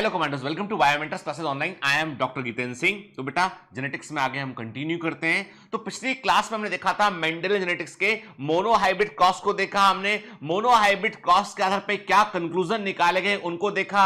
Hello commanders, welcome to Biomentors classes online. I am doctor Jitendra Singh. तो बेटा genetics में आगे हम कंटिन्यू करते हैं। तो पिछली क्लास में हमने देखा था मेंडल जेनेटिक्स के मोनोहाइब्रिड क्रॉस को देखा हमने। मोनोहाइब्रिड क्रॉस के आधार पर क्या कंक्लूजन निकाले गए उनको देखा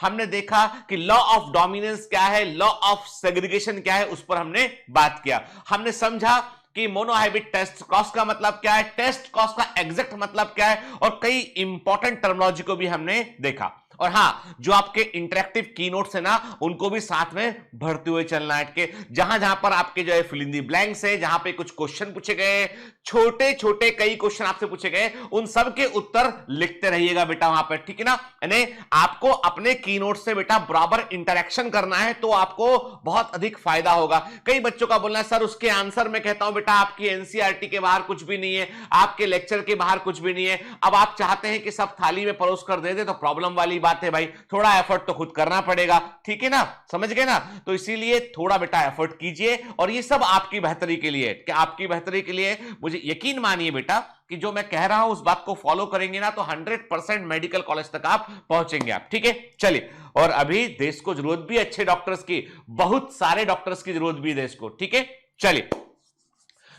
हमने देखा कि लॉ ऑफ डोमिनेंस क्या है, लॉ ऑफ सेग्रीगेशन क्या है, उस पर हमने बात किया। हमने समझा कि मोनोहाइब्रिड टेस्ट क्रॉस का मतलब क्या है, टेस्ट क्रॉस का एग्जैक्ट मतलब क्या है, और कई इंपॉर्टेंट टर्मिनोलॉजी को भी हमने देखा। और हां, जो आपके इंटरेक्टिव की नोट्स है ना, उनको भी साथ में भरते हुए चलना है कि जहां जहां पर आपके जो है फिल इन द ब्लैंक्स है, जहां पे कुछ क्वेश्चन पूछे गए, छोटे छोटे कई क्वेश्चन आपसे पूछे गए, उन सब के उत्तर लिखते रहिएगा बेटा वहां पर, ठीक है ना। यानी आपको अपने की नोट से बेटा बराबर इंटरेक्शन करना है, तो आपको बहुत अधिक फायदा होगा। कई बच्चों का बोलना है सर उसके आंसर में कहता हूं बेटा आपकी एनसीईआरटी के बाहर कुछ भी नहीं है, आपके लेक्चर के बाहर कुछ भी नहीं है। अब आप चाहते हैं कि सब थाली में परोस कर दे दे, तो प्रॉब्लम वाली बात है भाई, थोड़ा एफर्ट तो खुद करना पड़ेगा, ठीक है ना, समझ गए ना। तो इसीलिए थोड़ा बेटा एफर्ट कीजिए, और ये सब आपकी बेहतरी के लिए, कि आपकी बेहतरी के लिए मुझे यकीन मानिए बेटा कि जो मैं कह रहा हूं उस बात को फॉलो करेंगे ना तो 100% मेडिकल कॉलेज तक आप पहुंचेंगे आप, ठीक है। चलिए, और अभी देश को जरूरत भी अच्छे डॉक्टर्स की, बहुत सारे डॉक्टर्स की जरूरत भी है देश को, ठीक है। चलिए,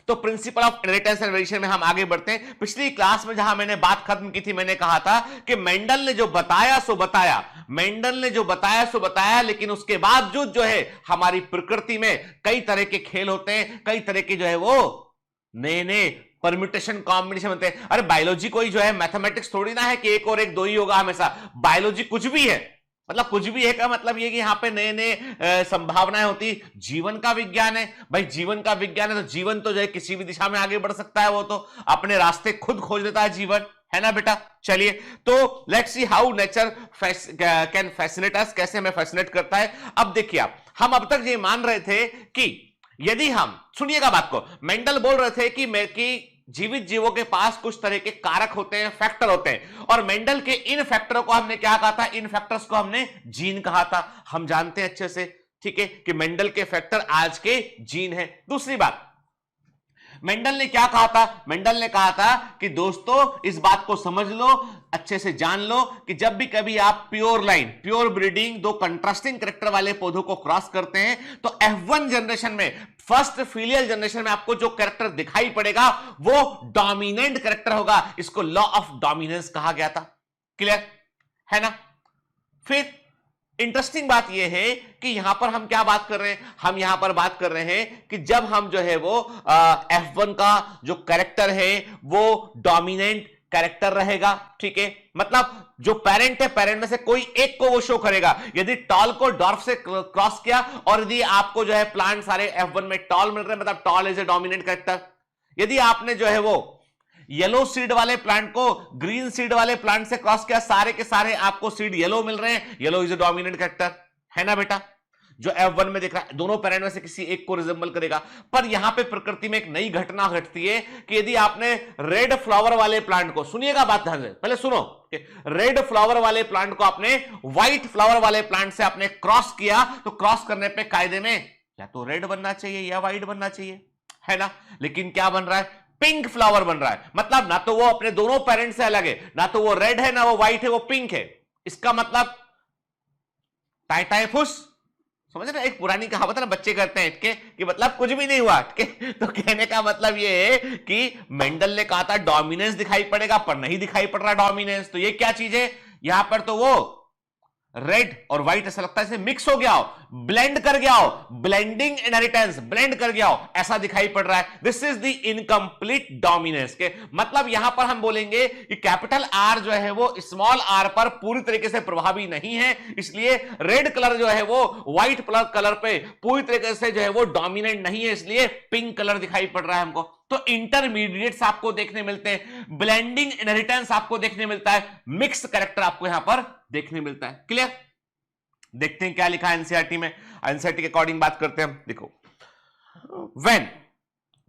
तो principle of inheritance and variation में हम आगे बढ़ते हैं। पिछली क्लास में जहां मैंने बात खत्म की थी, मैंने कहा था कि मेंडल ने जो बताया सो बताया, मेंडल ने जो बताया सो बताया, लेकिन उसके बावजूद जो है हमारी प्रकृति में कई तरह के खेल होते हैं, कई तरह के जो है वो नए नए परम्यूटेशन कॉम्बिनेशन होते हैं। अरे बायोलॉजी कोई जो है मैथमेटिक्स थोड़ी ना है कि 1 और 1 2 ही होगा हमेशा। बायोलॉजी कुछ भी है, मतलब कुछ भी है का मतलब ये कि यहां पे नए नए संभावनाएं होती। जीवन का विज्ञान है भाई, जीवन का विज्ञान है तो जीवन तो जो है किसी भी दिशा में आगे बढ़ सकता है, वो तो अपने रास्ते खुद खोज लेता है जीवन, है ना बेटा। चलिए, तो let's see how nature can fascinate us, कैसे हमें फैसिनेट करता है। अब देखिए आप, हम अब तक ये मान रहे थे कि यदि हम, सुनिएगा बात को, मेंडल बोल रहे थे कि जीवित जीवों के पास कुछ तरह के कारक होते हैं, फैक्टर होते हैं, और मेंडल के इन फैक्टरों को हमने क्या कहा था, इन फैक्टर्स को हमने जीन कहा था। हम जानते हैं अच्छे से, ठीक है, कि मेंडल के फैक्टर आज के जीन है। दूसरी बात, मेंडल ने क्या कहा था, मेंडल ने कहा था कि दोस्तों इस बात को समझ लो, अच्छे से जान लो कि जब भी कभी आप प्योर लाइन, प्योर ब्रीडिंग, दो कंट्रास्टिंग कैरेक्टर वाले पौधों को क्रॉस करते हैं, तो F1 जनरेशन में, फर्स्ट फिलियल जनरेशन में आपको जो कैरेक्टर दिखाई पड़ेगा वो डोमिनेंट कैरेक्टर होगा। इसको लॉ ऑफ डोमिनेंस कहा गया था। क्लियर है ना। फिर इंटरेस्टिंग बात यह है कि यहां पर हम क्या बात कर रहे हैं, हम यहां पर बात कर रहे हैं कि जब हम जो है वो F1 का जो कैरेक्टर है वो डोमिनेंट कैरेक्टर रहेगा, ठीक है। मतलब जो पेरेंट है, पेरेंट में से कोई एक को वो शो करेगा। यदि टॉल को डॉर्फ से क्रॉस किया, और यदि आपको जो है प्लांट सारे F1 में टॉल मिल रहे हैं, मतलब tall is a dominant character. यदि आपने जो है वो येलो सीड वाले प्लांट को ग्रीन सीड वाले प्लांट से क्रॉस किया, सारे के सारे आपको सीड येलो मिल रहे हैं, yellow is a dominant character, है ना बेटा। जो F1 में दिख रहा है, दोनों पेरेंट में से किसी एक को रिजेंबल करेगा। पर यहां पे प्रकृति में एक नई घटना घटती है कि यदि आपने रेड फ्लावर वाले प्लांट को, सुनिएगा बात ध्यान से, पहले सुनो, रेड फ्लावर वाले प्लांट को आपने व्हाइट फ्लावर वाले प्लांट से आपने क्रॉस किया, तो क्रॉस करने पे कायदे में या तो रेड बनना चाहिए या व्हाइट बनना चाहिए, है ना। लेकिन क्या बन रहा है, पिंक फ्लावर बन रहा है। मतलब ना तो वो अपने दोनों पेरेंट से अलग है, ना तो वो रेड है, ना वो व्हाइट है, वो पिंक है। इसका मतलब टाई टाई फुस, समझ रहे। एक पुरानी कहावत है ना, बच्चे करते हैं कि मतलब कुछ भी नहीं हुआ, तो कहने का मतलब ये है कि मेंडल ने कहा था डोमिनेंस दिखाई पड़ेगा, पर नहीं दिखाई पड़ रहा डोमिनेंस। तो ये क्या चीज है, यहां पर तो वो रेड और व्हाइट ऐसा लगता है इसे मिक्स हो गया हो, ब्लेंड कर गया हो, ब्लेंडिंग इनहेरिटेंस, ब्लेंड कर गया हो, ऐसा दिखाई पड़ रहा है। This is the incomplete dominance के मतलब यहां पर हम बोलेंगे कि कैपिटल आर जो है वो स्मॉल आर पर पूरी तरीके से प्रभावी नहीं है, इसलिए रेड कलर जो है वो व्हाइट कलर पे पूरी तरीके से जो है वो डोमिनेंट नहीं है, इसलिए पिंक कलर दिखाई पड़ रहा है हमको। तो इंटरमीडिएट्स आपको देखने मिलते हैं, ब्लेंडिंग इनहेरिटेंस आपको देखने मिलता है, मिक्स कैरेक्टर आपको यहां पर देखने मिलता है। क्लियर। देखते हैं क्या लिखा है एनसीईआरटी में, एनसीईआरटी के अकॉर्डिंग बात करते हैं हम। देखो,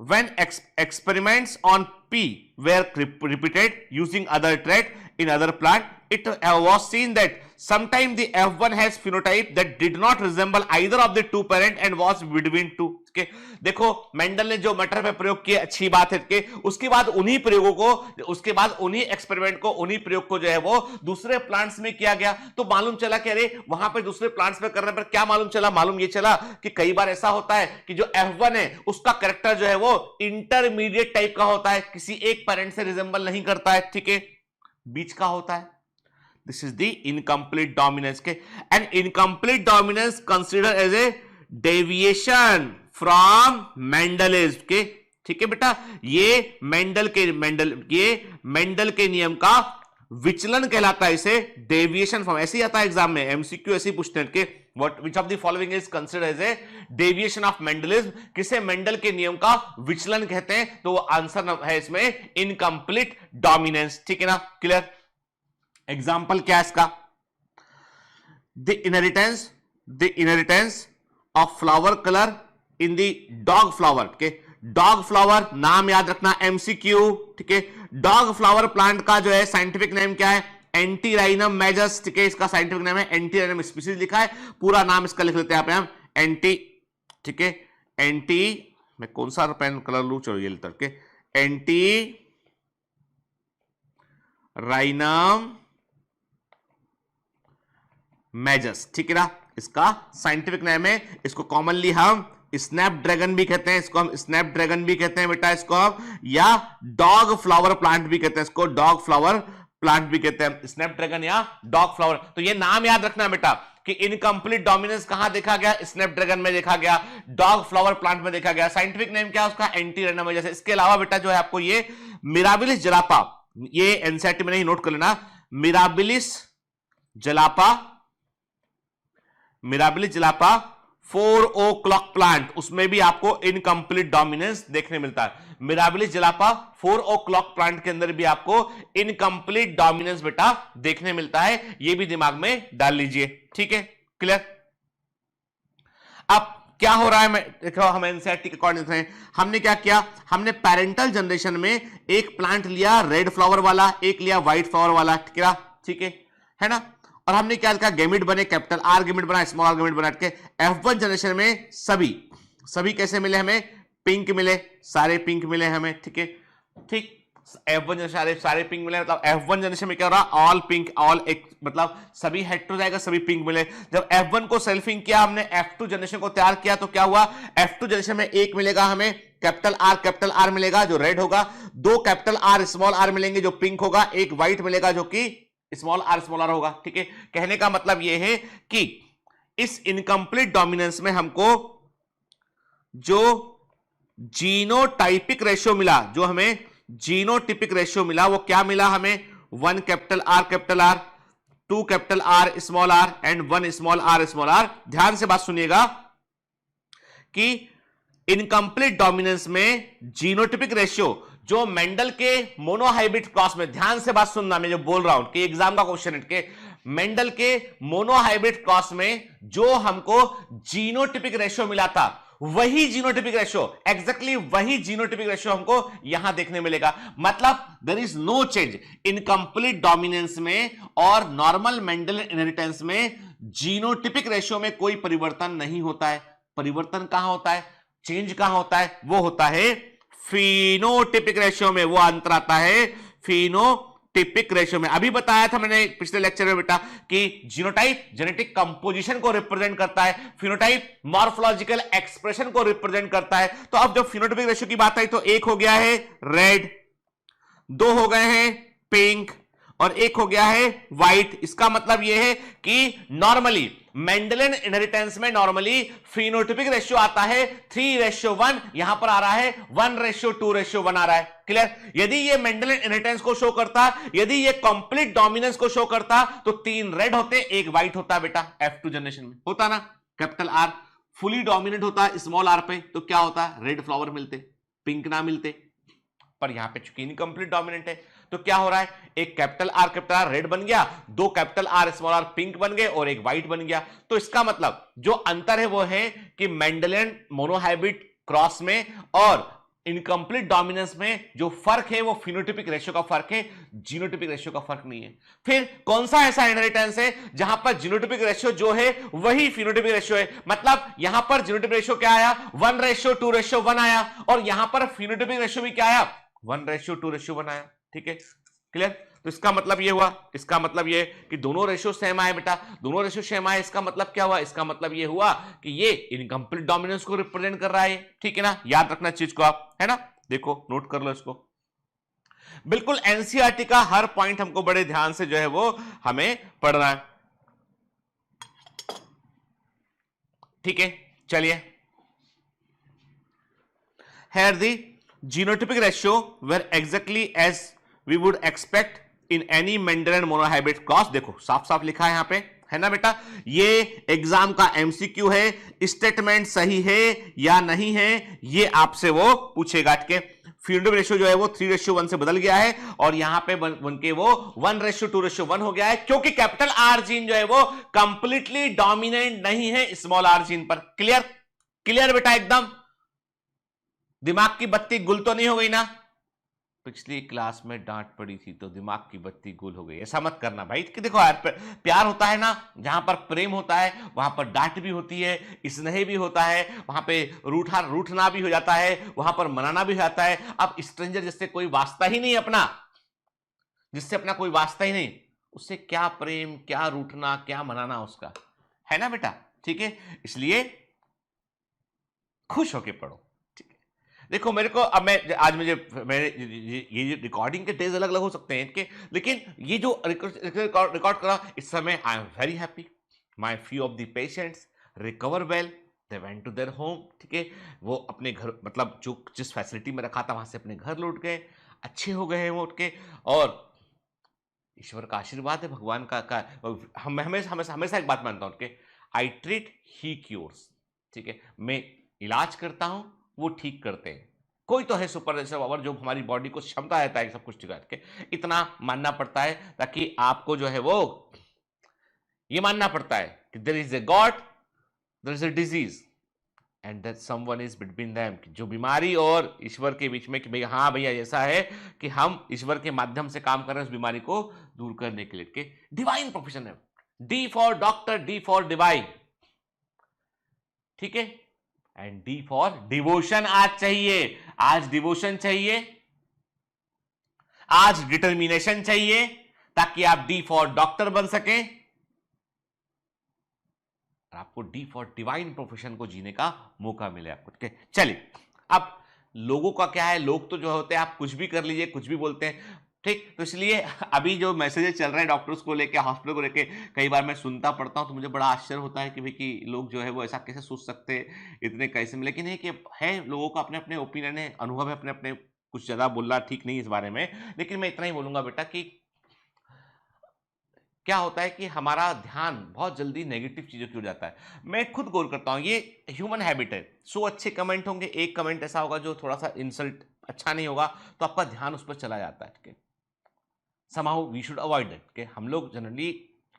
when experiments on P were repeated using other trait in other plant, it was seen that sometimes the F1 has phenotype that did not resemble either of the two parent and was between two. के देखो Mendel ने जो मटर पे प्रयोग किए अच्छी बात है कि उसके बाद उन्हीं प्रयोगों को, उसके बाद उन्हीं एक्सपेरिमेंट को, उन्हीं प्रयोग को जो है वो दूसरे प्लांट्स में किया गया। तो मालूम चला कि अरे वहां पे दूसरे प्लांट्स में करने पर क्या मालूम चला, मालूम ये चला कि कई बार ऐसा होता है कि जो F1 है उसका कैरेक्टर जो है वो इंटरमीडिएट टाइप का होता है, किसी एक पेरेंट से रिजेंबल नहीं करता है, ठीक है, बीच का होता है। This is the incomplete dominance के, and incomplete dominance considered as a deviation from Mendelism के, ठीक है बेटा, ये मेंडल के नियम का विचलन कहलाता है, इसे डेविएशन फ्रॉम, ऐसे ही आता है एग्जाम में, एमसीक्यू ऐसे ही पूछते हैं कि what which of the following is considered as a deviation of Mendelism, किसे मेंडल के नियम का विचलन कहते हैं, तो वो आंसर है इसमें इनकम्प्लीट डोमिनेंस, ठीक है ना, क्लियर। एग्जाम्पल क्या है इसका, the inheritance of flower colour in the dog flower के, डॉग फ्लावर नाम याद रखना, एमसीक्यू, ठीक है, डॉग फ्लावर प्लांट का जो है साइंटिफिक नेम क्या है, एंटीराइनम मेजस, ठीक है, इसका साइंटिफिक नेम है, एंटीराइनम स्पीसीज लिखा है, पूरा नाम इसका लिख लेते हैं यहाँ पे हम, एंटी, ठीक है, एंटी, मैं कौन सा पेन कलर लू, चलो ये लेते हैं, एंटी राइनम मेजस, ठीक है ना, इसका साइंटिफिक नेम है, इसको कॉमनली हम स्नैपड्रैगन भी कहते हैं, इसको हम स्नैपड्रैगन भी कहते हैं बेटा, इसको हम या डॉग फ्लावर प्लांट भी कहते हैं, इसको डॉग फ्लावर प्लांट भी कहते हैं, स्नैपड्रैगन या डॉग फ्लावर। तो ये नाम याद रखना बेटा कि इनकम्प्लीट डोमिनेंस कहां देखा गया, स्नैपड्रैगन में देखा गया, डॉग फ्लावर प्लांट में देखा गया, साइंटिफिक नेम क्या है उसका, एंटीराइनम मेजस। इसके अलावा बेटा जो है आपको ये मिराबिलिस जलापा, ये एनसीईआरटी में नहीं, नोट कर लेना, मिराबिलिस जलापा 4 o'clock प्लांट, उसमें भी आपको इनकम्प्लीट डोमिनेंस देखने मिलता है। मिराबिलिस जलापा 4 o'clock प्लांट के अंदर भी आपको इनकम्प्लीट डोमिनेंस बेटा देखने मिलता है, ये भी दिमाग में डाल लीजिए, ठीक है, क्लियर। अब क्या हो रहा है, मैं देखो हम एनसीईआरटी के अकॉर्डिंग हैं, हमने क्या किया, हमने पेरेंटल जनरेशन में एक प्लांट लिया रेड फ्लावर वाला, एक लिया व्हाइट फ्लावर वाला, ठीक है ना, और हमने क्या लिखा, गेमिट बने, कैपिटल आर गेमिट बना, स्मॉल आर गेमिट बना के, F1 जनरेशन में सभी कैसे मिले हमें, पिंक मिले, सारे पिंक मिले हमें, ठीक है, ठीक, F1 जनरेशन सारे पिंक मिले, मतलब F1 जनरेशन में क्या हो रहा, ऑल पिंक, ऑल एक, मतलब सभी हेटेरो जाएगा, सभी पिंक मिले। जब F1 को सेल्फिंग किया हमने, F2 जनरेशन को तैयार किया, तो क्या हुआ, F2 जनरेशन में एक मिलेगा हमें कैपिटल आर मिलेगा जो रेड होगा, 2 कैपिटल आर स्मॉल आर मिलेंगे जो पिंक होगा, एक व्हाइट मिलेगा जो कि स्मॉल आर होगा, ठीक है। कहने का मतलब यह है कि इस इनकम्प्लीट डोमिनेंस में हमको जो जीनोटाइपिक रेशियो मिला, जो हमें जीनोटिपिक रेशियो मिला, वो क्या मिला हमें, 1 capital R, 2 capital R small R and 1 small R. ध्यान से बात सुनिएगा कि इनकम्प्लीट डोमिनेंस में जीनोटिपिक रेशियो जो मेंडल के मोनोहाइब्रिड क्रॉस में, ध्यान से बात सुनना, मैं जो बोल रहा हूं कि एग्जाम का क्वेश्चन है कि मेंडल के मोनोहाइब्रिड क्रॉस में जो हमको जीनोटिपिक रेशियो मिला था, वही जीनोटिपिक रेशियो, एग्जैक्टली वही जीनोटिपिक रेशियो हमको यहां देखने मिलेगा। मतलब there is no change incomplete dominance में और नॉर्मल मेंडल इनहेरिटेंस में जीनोटिपिक रेशियो में कोई परिवर्तन नहीं होता है। परिवर्तन कहां होता है, चेंज कहां होता है, वो होता है फिनोटिपिक रेशियो में, वो अंतर आता है फिनोटिपिक रेशियो में। अभी बताया था मैंने पिछले लेक्चर में बेटा कि जीनोटाइप जेनेटिक कंपोजिशन को रिप्रेजेंट करता है, फिनोटाइप मॉर्फोलॉजिकल एक्सप्रेशन को रिप्रेजेंट करता है। तो अब जब फिनोटिपिक रेशियो की बात आई तो एक हो गया है रेड, 2 हो गए हैं पिंक और एक हो गया है व्हाइट। इसका मतलब यह है कि नॉर्मली मेंडेलियन इनहेरिटेंस में नॉर्मली फिनोटिपिक रेशियो आता है 3:1, यहां पर आ रहा है 1:2:1 आ रहा है। क्लियर। यदि ये मेंडेलियन इनहेरिटेंस को शो करता, यदि ये कंप्लीट डोमिनेंस को शो करता तो 3 रेड होते, 1 व्हाइट होता बेटा। F2 जनरेशन में होता ना, कैपिटल आर फुली डोमिनेंट होता स्मॉल आर पे, तो क्या होता, रेड फ्लावर मिलते, पिंक ना मिलते। पर यहां पे चूंकि इनकम्प्लीट डोमिनेंट है तो क्या हो रहा है, एक कैपिटल आर रेड बन गया, 2 capital R small R pink बन गए और एक व्हाइट बन गया। तो इसका मतलब जो अंतर है वो है कि मेंडेलियन मोनोहाइब्रिड क्रॉस में और इनकम्प्लीट डोमिनेंस में जो फर्क है वो फिनोटिपिक रेशियो का फर्क है, जीनोटिपिक रेशियो का फर्क नहीं है। फिर कौन सा ऐसा इनहेरिटेंस है जहां पर जीनोटिपिक रेशियो जो है वही फिनोटिपिक रेशियो है, मतलब यहां पर जीनोटिपिक रेशियो क्या आया, 1:2:1 आया, और यहां पर फिनोटिपिक रेशियो भी क्या आया, 1:2:1 आया। ठीक है, क्लियर? तो इसका मतलब ये हुआ, इसका मतलब ये कि दोनों रेशियो सेम आए बेटा, दोनों रेशियो सेम आए, इसका मतलब क्या हुआ, इसका मतलब ये हुआ कि ये इनकम्प्लीट डोमिनेंस को रिप्रेजेंट कर रहा है। ठीक है ना, याद रखना चीज को आप, है ना, देखो नोट कर लो इसको। बिल्कुल एनसीईआरटी का हर पॉइंट हमको बड़े ध्यान से जो है वो हमें पढ़ना है। ठीक है, चलिए। Here the genotypic ratio were exactly as we would expect in any Mendelian monohybrid cross। देखो साफ साफ लिखा है यहां पे, है ना बेटा, ये एग्जाम का एमसीक्यू है, स्टेटमेंट सही है या नहीं है ये आपसे वो पूछेगा। ठीक है, फिनोटाइपिक रेशियो जो है वो 3:1 से बदल गया है और यहां पे बन के वो 1:2:1 हो गया है, क्योंकि कैपिटल आर जीन जो है वो कंप्लीटली डोमिनेंट नहीं है स्मॉल आर जीन पर। क्लियर? क्लियर बेटा एकदम? दिमाग की बत्ती गुल तो नहीं हो गई ना? पिछली क्लास में डांट पड़ी थी तो दिमाग की बत्ती गुल हो गई, ऐसा मत करना भाई। कि देखो यार, प्यार होता है ना, जहां पर प्रेम होता है वहां पर डांट भी होती है, स्नेह भी होता है, वहां पे रूठना भी हो जाता है, वहां पर मनाना भी हो जाता है। अब स्ट्रेंजर जिससे कोई वास्ता ही नहीं अपना, जिससे अपना कोई वास्ता ही नहीं, उससे क्या प्रेम, क्या रूठना, क्या मनाना उसका, है ना बेटा? ठीक है, इसलिए खुश होके पढ़ो। देखो मेरे को अब मैं आज मुझे ये रिकॉर्डिंग के डेज अलग अलग हो सकते हैं इनके, लेकिन ये जो रिकॉर्ड करा इस समय I am very happy. My few of the patients recover well, they went to their home. ठीक है, वो अपने घर, मतलब जो जिस फैसिलिटी में रखा था वहां से अपने घर लौट गए, अच्छे हो गए हैं वो उठ के, और ईश्वर का आशीर्वाद है, भगवान का हम हमेशा हमेशा हमेशा एक बात मानता हूं, आई ट्रीट ही क्योर्स। ठीक है, मैं इलाज करता हूं, वो ठीक करते हैं। कोई तो है सुपर नेचुरल पावर जो हमारी बॉडी को क्षमता देता है सब कुछ ठीक करके, इतना मानना पड़ता है ताकि आपको जो है वो ये मानना पड़ता है कि there is a God, there is a disease and that someone is between them, जो बीमारी और ईश्वर के बीच में, कि भाई हाँ भैया ऐसा है कि हम ईश्वर के माध्यम से काम कर रहे हैं उस बीमारी को दूर करने के लिए। डिवाइन प्रोफेशन है, D for doctor, D for divine. ठीक है, एंड डी फॉर डिवोशन। आज चाहिए, आज डिवोशन चाहिए, आज डिटर्मिनेशन चाहिए, ताकि आप डी फॉर डॉक्टर बन सकें और आपको डी फॉर डिवाइन प्रोफेशन को जीने का मौका मिले आपको। ठीक है, चलिए। अब लोगों का क्या है, लोग तो जो होते हैं आप कुछ भी कर लीजिए, कुछ भी बोलते हैं। ठीक, तो इसलिए अभी जो मैसेजेस चल रहे हैं डॉक्टर्स को लेके, हॉस्पिटल को लेके, कई बार मैं सुनता पढ़ता हूं तो मुझे बड़ा आश्चर्य होता है कि भाई कि लोग जो है वो ऐसा कैसे सोच सकते हैं इतने कैसे में। लेकिन है कि है, लोगों का अपने अपने ओपिनियन है, अनुभव है अपने अपने, कुछ ज्यादा बोलना ठीक नहीं इस बारे में। लेकिन मैं इतना ही बोलूंगा बेटा कि क्या होता है कि हमारा ध्यान बहुत जल्दी नेगेटिव चीजों की ओर जाता है। मैं खुद गौर करता हूं, ये ह्यूमन हैबिट है। 100 अच्छे कमेंट होंगे, एक कमेंट ऐसा होगा जो थोड़ा सा इंसल्ट अच्छा नहीं होगा, तो आपका ध्यान उस पर चला जाता है। ठीक है, somehow we should avoid that कि हम लोग जनरली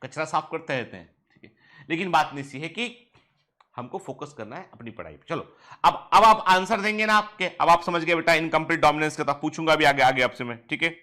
कचरा साफ करते रहते हैं। ठीक है, लेकिन बात नहीं सी है कि हमको फोकस करना है अपनी पढ़ाई पे। चलो, अब आप आंसर देंगे ना आपके, अब आप समझ गए बेटा इनकम्प्लीट डोमिनेंस का, तो पूछूंगा भी आगे आगे आपसे मैं। ठीक है,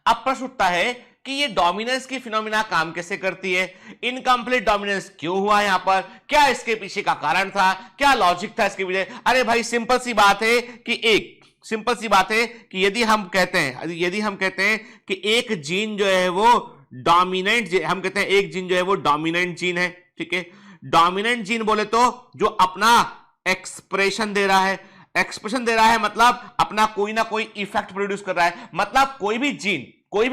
अब प्रश्न उठता है कि ये डोमिनेंस की फिनोमिना काम कैसे करती है, इनकम्प्लीट डोमिनेंस क्यों हुआ यहां पर, क्या इसके पीछे का कारण था, क्या लॉजिक था इसके पीछे। अरे भाई सिंपल सी बात है कि सिंपल सी बात है कि यदि हम कहते हैं कि एक जीन जो है वो डोमिनेंट, हम कहते हैं एक जीन जो है वो डोमिनेंट जीन है। ठीक है, डोमिनेंट जीन बोले तो जो अपना एक्सप्रेशन दे रहा है, मतलब अपना कोई ना कोई इफेक्ट प्रोड्यूस कर रहा है। मतलब कोई भी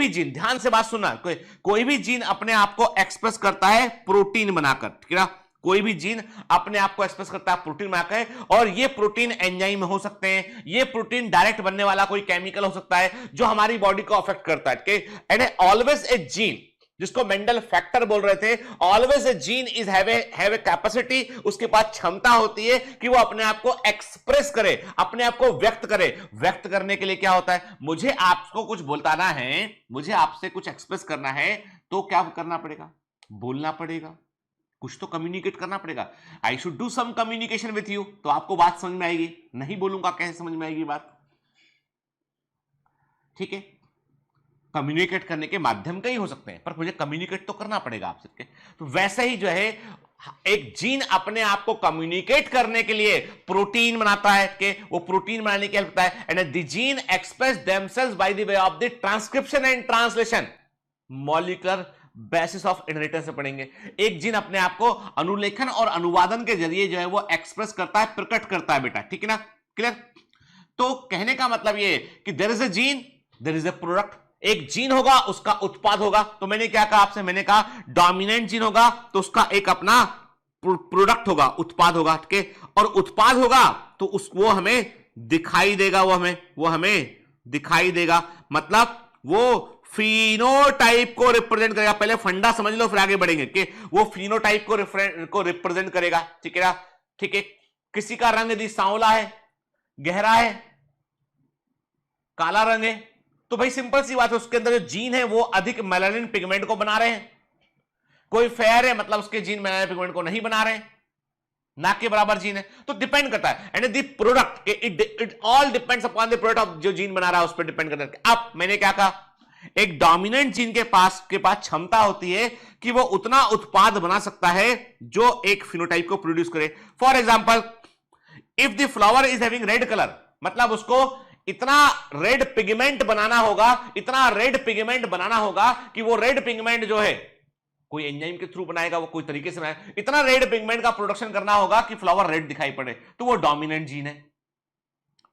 जीन, ध्यान से बात सुनना, कोई भी जीन अपने आप को एक्सप्रेस करता है प्रोटीन बनाकर। ठीक है, कोई भी जीन अपने आप को एक्सप्रेस करता है प्रोटीन बनाकर, और ये प्रोटीन एंजाइम हो सकते हैं, ये प्रोटीन डायरेक्ट बनने वाला कोई केमिकल हो सकता है जो हमारी बॉडी को अफेक्ट करता है। एंड ऑलवेज ए जीन, जिसको मेंडल फैक्टर बोल रहे थे, always a gene is have a capacity, उसके पास क्षमता होती है कि वो अपने आप को एक्सप्रेस करे, अपने आप को व्यक्त करे। व्यक्त करने के लिए क्या होता है, मुझे आपको कुछ बताना है, मुझे आपसे कुछ एक्सप्रेस करना है, तो क्या करना पड़ेगा, बोलना पड़ेगा। कुछ तो कम्युनिकेट करना पड़ेगा। I should do some communication with you, तो आपको बात समझ में आएगी। नहीं बोलूंगा कैसे समझ में आएगी बात? ठीक है, कम्युनिकेट करने के माध्यम कई हो सकते हैं, पर मुझे कम्युनिकेट तो करना पड़ेगा आपसे। तो वैसे ही जो है एक जीन अपने आप को कम्युनिकेट करने के लिए प्रोटीन बनाता है, कि वो प्रोटीन बनाने के लिए होता है, and the gene express themselves by the way of the transcription and translation. Molecular basis of inheritance से पढ़ेंगे। एक जीन अपने आप को अनुलेखन और अनुवादन के जरिए जो है वो एक्सप्रेस करता है, प्रकट करता है बेटा, ठीक है ना? क्लियर? तो कहने का मतलब ये कि there is a gene, there is a product. एक जीन होगा, उसका उत्पाद होगा। तो मैंने क्या कहा आपसे? मैंने कहा डोमिनेंट जीन होगा तो उसका एक अपना प्रोडक्ट होगा, उत्पाद होगा, ठीक है? और उत्पाद होगा तो वो हमें दिखाई देगा, वो हमें दिखाई देगा। मतलब वो फिनोटाइप को रिप्रेजेंट करेगा। पहले फंडा समझ लो फिर आगे बढ़ेंगे, कि वो फिनोटाइप को रिप्रेजेंट करेगा, ठीक है ना? ठीक है, किसी का रंग यदि सांवला है, गहरा है, काला रंग है, तो भाई सिंपल सी बात है, उसके अंदर जो जीन है वो अधिक मेलानिन पिगमेंट को बना रहे हैं। कोई फेयर है, मतलब उसके जीन मेलानिन पिगमेंट को नहीं बना रहे, ना के बराबर जीन है। तो डिपेंड करता है, and the product, it all depends upon the product of जो जीन बना रहा है, उस पर डिपेंड करता है। अब मैंने क्या कहा? एक डोमिनेंट जीन के पास क्षमता होती है कि वो उतना उत्पाद बना सकता है जो एक फिनोटाइप को प्रोड्यूस करे। For example, if the flower is having red colour, मतलब उसको इतना रेड पिगमेंट बनाना होगा, इतना रेड पिगमेंट बनाना होगा कि वो रेड पिगमेंट जो है कोई एंजाइम के थ्रू बनाएगा, वो कोई तरीके से बनाएगा, इतना रेड पिगमेंट का प्रोडक्शन करना होगा कि फ्लावर रेड दिखाई पड़े, तो वो डोमिनेंट जीन है।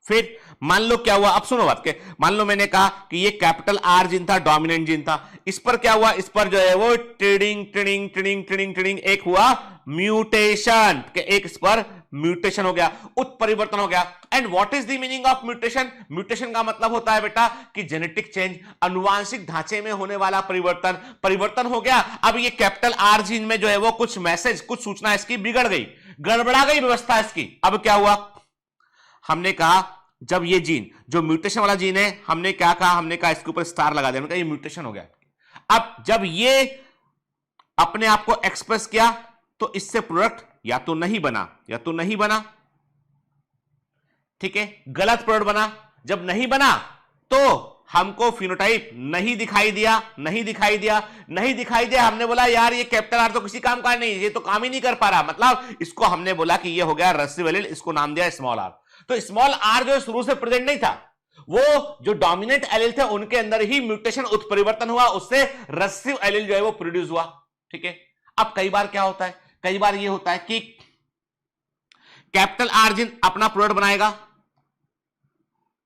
फिर मान लो क्या हुआ, अब सुनो बात के, मान लो मैंने कहा कि ये कैपिटल आर जीन था, डोमिनेंट जीन था। इस पर क्या हुआ? इस पर जो है वो trading trading trading trading trading एक हुआ म्यूटेशन, के एक इस पर म्यूटेशन हो गया, उत्परिवर्तन हो गया। And what is the meaning of mutation? Mutation का मतलब होता है बेटा कि जेनेटिक चेंज, अनुवांशिक ढांचे में होने वाला परिवर्तन हो गया। अब ये कैपिटल आर जीन में जो है वो कुछ मैसेज, कुछ सूचना इसकी बिगड़ गई, गड़बड़ा गई व्यवस्था इसकी। अब क्या हुआ? हमने कहा जब ये जीन, जो म्यूटेशन वाला जीन है, हमने क्या कहा? हमने कहा इसके ऊपर स्टार लगा दिया, हमने कहा ये म्यूटेशन हो गया। अब जब ये अपने आप को एक्सप्रेस किया तो इससे प्रोडक्ट या तो नहीं बना, या तो नहीं बना, ठीक है, गलत प्रोडक्ट बना। जब नहीं बना तो हमको फिनोटाइप नहीं दिखाई दिया, नहीं दिखाई दिया, नहीं दिखाई दिया। हमने बोला यार ये कैपिटल आर तो किसी काम का नहीं, ये तो काम ही नहीं कर पा रहा, मतलब इसको हमने बोला कि ये हो गया रेसिव एलील, इसको नाम दिया स्मॉल आर। तो स्मॉल आर जो शुरू से प्रेजेंट नहीं था, वो जो डोमिनेंट एलील थे उनके अंदर ही म्यूटेशन, उत्परिवर्तन हुआ, उससे रेसिव एलील जो है वो प्रोड्यूस हुआ, ठीक है। अब कई बार क्या होता है? कई बार ये होता है कि कैपिटल आर जीन अपना प्रोडक्ट बनाएगा।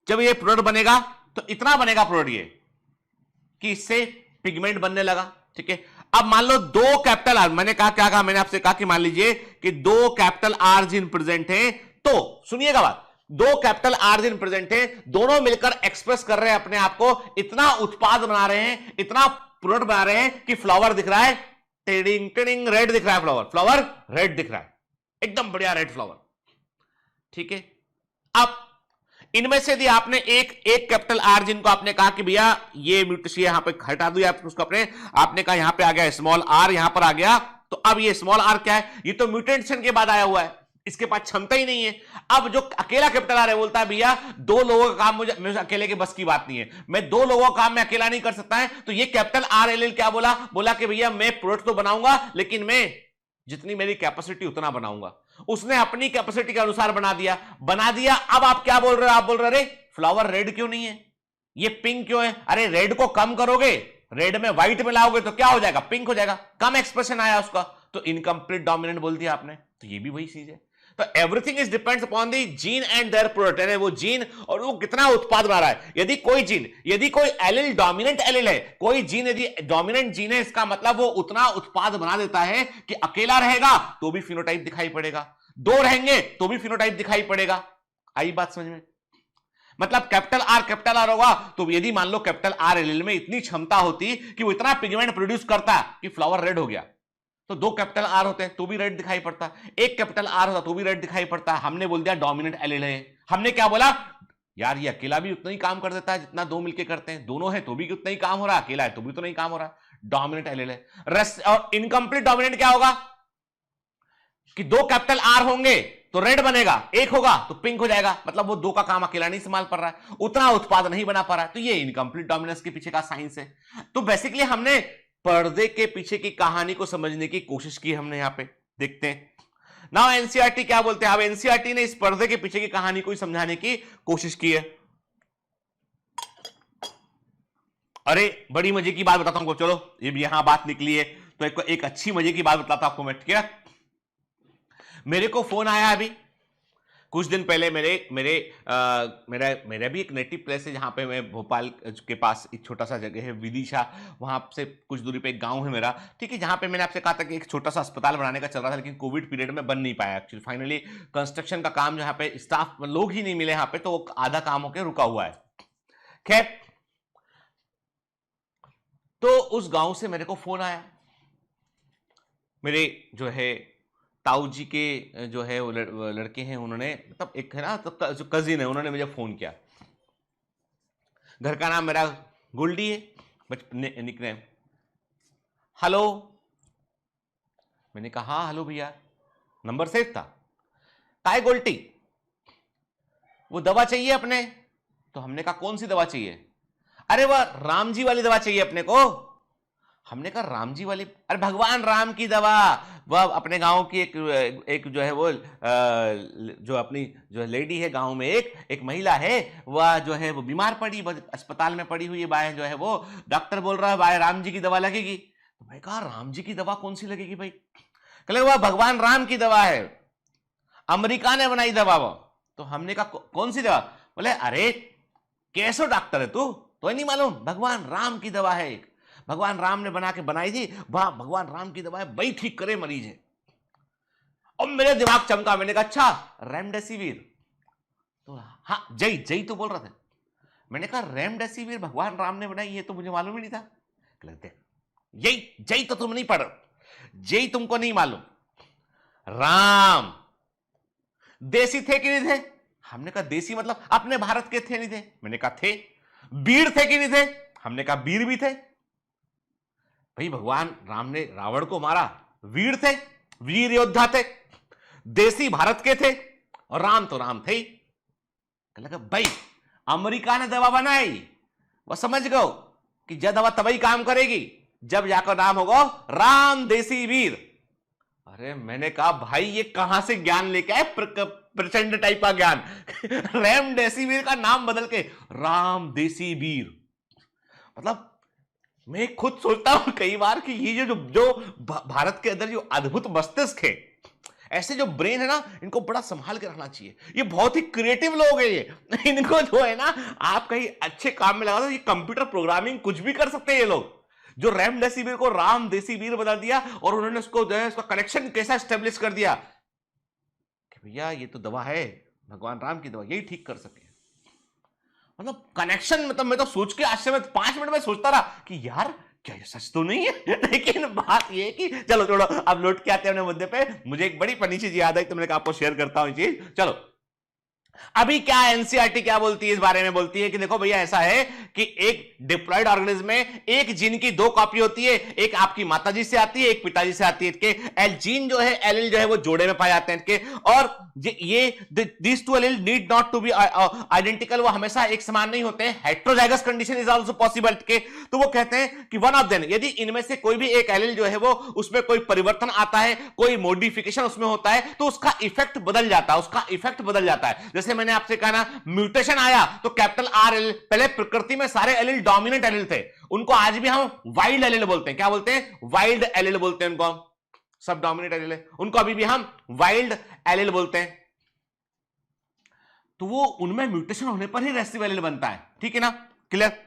जब ये प्रोडक्ट बनेगा तो इतना बनेगा प्रोडक्ट ये कि इससे पिगमेंट बनने लगा, ठीक है। अब मान लो दो कैपिटल आर, मैंने कहा क्या कहा? मैंने आपसे कहा कि मान लीजिए कि दो कैपिटल आर जीन प्रेजेंट हैं, तो सुनिएगा बात, दो कैपिटल आर जीन प्रेजेंट हैं, दोनों मिलकर एक्सप्रेस कर रहे हैं अपने आप को, इतना उत्पाद बना रहे हैं, इतना प्रोडक्ट बना रहे हैं कि फ्लावर दिख रहा है टेडिंग टेडिंग रेड दिख रहा है, फ्लावर रेड दिख रहा है, एकदम बढ़िया रेड फ्लावर, ठीक है। अब इनमें से यदि आपने एक कैपिटल आर जिनको आपने कहा कि भैया ये म्यूटेशन यहां पे हटा दो, आप उसको आपने कहा यहां पे आ गया स्मॉल आर, यहां पर आ गया, तो अब ये स्मॉल आर क्या है? ये तो म्यूटेशन के बाद आया हुआ है, इसके पास क्षमता ही नहीं है। अब जो अकेला कैपिटल आर है बोलता है भैया दो लोगों का काम मुझे अकेले के बस की बात नहीं है, मैं दो लोगों का काम मैं अकेला नहीं कर सकता है। तो ये कैपिटल आर एल क्या बोला कि भैया मैं प्रोडक्ट तो बनाऊंगा, लेकिन मैं जितनी मेरी कैपेसिटी उतना बनाऊंगा। उसने अपनी कैपेसिटी के अनुसार बना दिया। अब आप क्या बोल रहे हो? आप बोल रहे फ्लावर रेड क्यों नहीं है, ये पिंक क्यों है? अरे रेड को कम करोगे, रेड में व्हाइट मिलाओगे तो क्या हो जाएगा? पिंक हो जाएगा, कम एक्सप्रेशन आया उसका, तो इनकम्प्लीट डोमिनेंट बोल दिया आपने। तो ये भी वही चीज है। तो everything is depends upon the gene and their product, यानी वो जीन और वो कितना उत्पाद बना रहा है। यदि कोई एलिल डोमिनेंट एलिल है, कोई जीन यदि डोमिनेंट जीन है, इसका मतलब वो उतना उत्पाद बना देता है कि अकेला रहेगा तो भी फिनोटाइप दिखाई पड़ेगा, दो रहेंगे तो भी फिनोटाइप दिखाई पड़ेगा। आई बात समझ में? मतलब कैपिटल आर होगा तो यदि मान लो कैपिटल आर एलिल में इतनी क्षमता होती कि वो इतना पिगमेंट प्रोड्यूस करता कि फ्लावर रेड हो गया, तो दो कैपिटल आर होते हैं तो भी रेड दिखाई पड़ता, एक कैपिटल आर होता तो भी रेड दिखाई पड़ता। हमने बोल दिया डोमिनेंट एलील है। हमने क्या बोला? यार ये अकेला भी उतना ही काम कर देता है जितना दो मिलके करते हैं, दोनों है तो भी उतना ही काम हो रहा है, अकेला है तो भी तो नहीं काम हो रहा, डोमिनेंट एलील है। और इनकम्प्लीट डोमिनेंट क्या होगा? कि 2 कैपिटल आर होंगे तो रेड बनेगा, 1 होगा तो पिंक हो जाएगा, मतलब वो 2 का काम अकेला नहीं संभाल पा रहा है, उतना उत्पाद नहीं बना पा रहा है। तो ये इनकम्प्लीट डोमिनेंस के पीछे का साइंस है। तो बेसिकली हमने पर्दे के पीछे की कहानी को समझने की कोशिश की हमने यहां पे। देखते हैं नाउ एनसीईआरटी क्या बोलते हैं। अब एनसीईआरटी ने इस पर्दे के पीछे की कहानी को समझाने की कोशिश की है। अरे बड़ी मजे की बात बताता हूं, चलो ये भी यहां बात निकली है तो एक अच्छी मजे की बात बताता हूं आपको मैं, ठीक है। मेरे को फोन आया अभी कुछ दिन पहले, मेरा भी एक नेटिव प्लेस है जहां पे मैं भोपाल के पास एक छोटा सा जगह है विदिशा, वहां से कुछ दूरी पे एक गांव है मेरा, ठीक है, जहां पे मैंने आपसे कहा था कि एक छोटा सा अस्पताल बनाने का चल रहा था, लेकिन कोविड पीरियड में बन नहीं पाया एक्चुअली। फाइनली कंस्ट्रक्शन का काम जहां पे स्टाफ लोग ही नहीं मिले यहाँ पे, तो आधा काम होकर रुका हुआ है। खैर, तो उस गांव से मेरे को फोन आया, मेरे जो है ताऊ जी के जो है वो लड़के हैं, उन्होंने मतलब एक है ना तो जो कजिन है, उन्होंने मुझे फोन किया। घर का नाम मेरा गोल्डी है, निकनेम। हेलो, मैंने कहा हाँ हेलो भैया, नंबर सेव था। काय गोल्टी, वो दवा चाहिए अपने? तो हमने कहा कौन सी दवा चाहिए? अरे वह राम जी वाली दवा चाहिए अपने को। हमने कहा राम जी वाली? अरे भगवान राम की दवा, वह अपने गांव की एक जो है वो जो अपनी जो लेडी है गांव में, एक महिला है, वह जो है वो बीमार पड़ी, अस्पताल में पड़ी हुई है, बाय जो है वो डॉक्टर बोल रहा है बाय राम जी की दवा लगेगी। तो मैं कहा राम जी की दवा कौन सी लगेगी भाई? कहले वह भगवान राम की दवा है, अमेरिका ने बनाई दवा वो। तो हमने कहा कौन सी दवा? बोले अरे कैसो डॉक्टर है तू, तो नहीं मालूम, भगवान राम की दवा है, भगवान राम ने बना के बनाई थी, वह भगवान राम की दवा है, वही ठीक करे मरीज है। और मेरे दिमाग चमका, मैंने कहा अच्छा रेमडेसिविर? तो हाँ जय जय तो बोल रहा था। मैंने कहा रेमडेसिविर भगवान राम ने बनाई है, तो मुझे मालूम ही नहीं था। कहते यही जय तो तुम नहीं पढ़, जय तुमको नहीं मालूम, राम देसी थे कि नहीं थे? हमने कहा देसी मतलब अपने भारत के थे नहीं थे? मैंने कहा थे। वीर थे कि नहीं थे? हमने कहा वीर भी थे। भाई भगवान राम ने रावण को मारा, वीर थे, वीर योद्धा थे, देसी भारत के थे, और राम तो राम थे ही। लगा भाई अमेरिका ने दवा बनाई, वह समझ गो कि जब दवा तभी काम करेगी जब जाकर नाम होगा राम देसी वीर। अरे मैंने कहा भाई ये कहां से ज्ञान लेके आए, प्रचंड टाइप का ज्ञान। रेम देसी वीर का नाम बदल के राम देसी वीर। मतलब मैं खुद सोचता हूं कई बार कि ये जो भारत के अंदर जो अद्भुत मस्तिष्क है, ऐसे जो ब्रेन है ना, इनको बड़ा संभाल के रखना चाहिए। ये बहुत ही क्रिएटिव लोग हैं ये, इनको जो है ना आप कहीं अच्छे काम में लगा दो, ये कंप्यूटर प्रोग्रामिंग कुछ भी कर सकते हैं ये लोग। जो रैम डेसीवीर को राम देसीवीर बना दिया, और उन्होंने उसको जो है उसका कनेक्शन कैसा स्टेब्लिश कर दिया कि भैया ये तो दवा है भगवान राम की दवा, यही ठीक कर सके। मतलब कनेक्शन, मतलब मैं तो सोच के आश्चर्य में 5 मिनट में सोचता रहा कि यार क्या ये सच तो नहीं है। लेकिन बात ये है कि चलो छोड़ो, अब लौट के आते हैं अपने मुद्दे पे। मुझे एक बड़ी फनी चीज याद आई तो मैंने कहा आपको शेयर करता हूं ये चीज। चलो अभी क्या एनसीईआरटी क्या बोलती है इस बारे में? बोलती है कि देखो भैया ऐसा है कि एक डिप्लॉयड ऑर्गेनिज्म में एक जीन की 2 कॉपी होती है, एक आपकी माताजी से आती है, एक पिताजी से आती है। के एल जीन जो है, एलील जो है वो जोड़े में पाए जाते हैं के, और ये this two allele need not to be identical, वो हमेशा एक समान नहीं होते हैं। Heterozygous condition is also possible के, तो वो कहते हैं कि वन ऑफ देम, यदि इनमें से कोई भी एक एलील जो है वो उसमें कोई परिवर्तन आता है, कोई मॉडिफिकेशन उसमें होता है, तो उसका इफेक्ट बदल जाता है, उसका इफेक्ट बदल जाता है। जैसे मैंने आपसे कहा ना, म्यूटेशन आया तो कैपिटल आर एल, पहले प्रकृति में सारे एलील डोमिनेंट एलील थे, उनको आज भी हम वाइल्ड एलील बोलते हैं। क्या बोलते हैं? वाइल्ड एलील बोलते हैं उनको, सब डोमिनेंट एलील है, उनको अभी भी हम वाइल्ड एलील बोलते हैं। तो वो उनमें म्यूटेशन होने पर ही रेसिव एलील बनता है, ठीक है ना? क्लियर?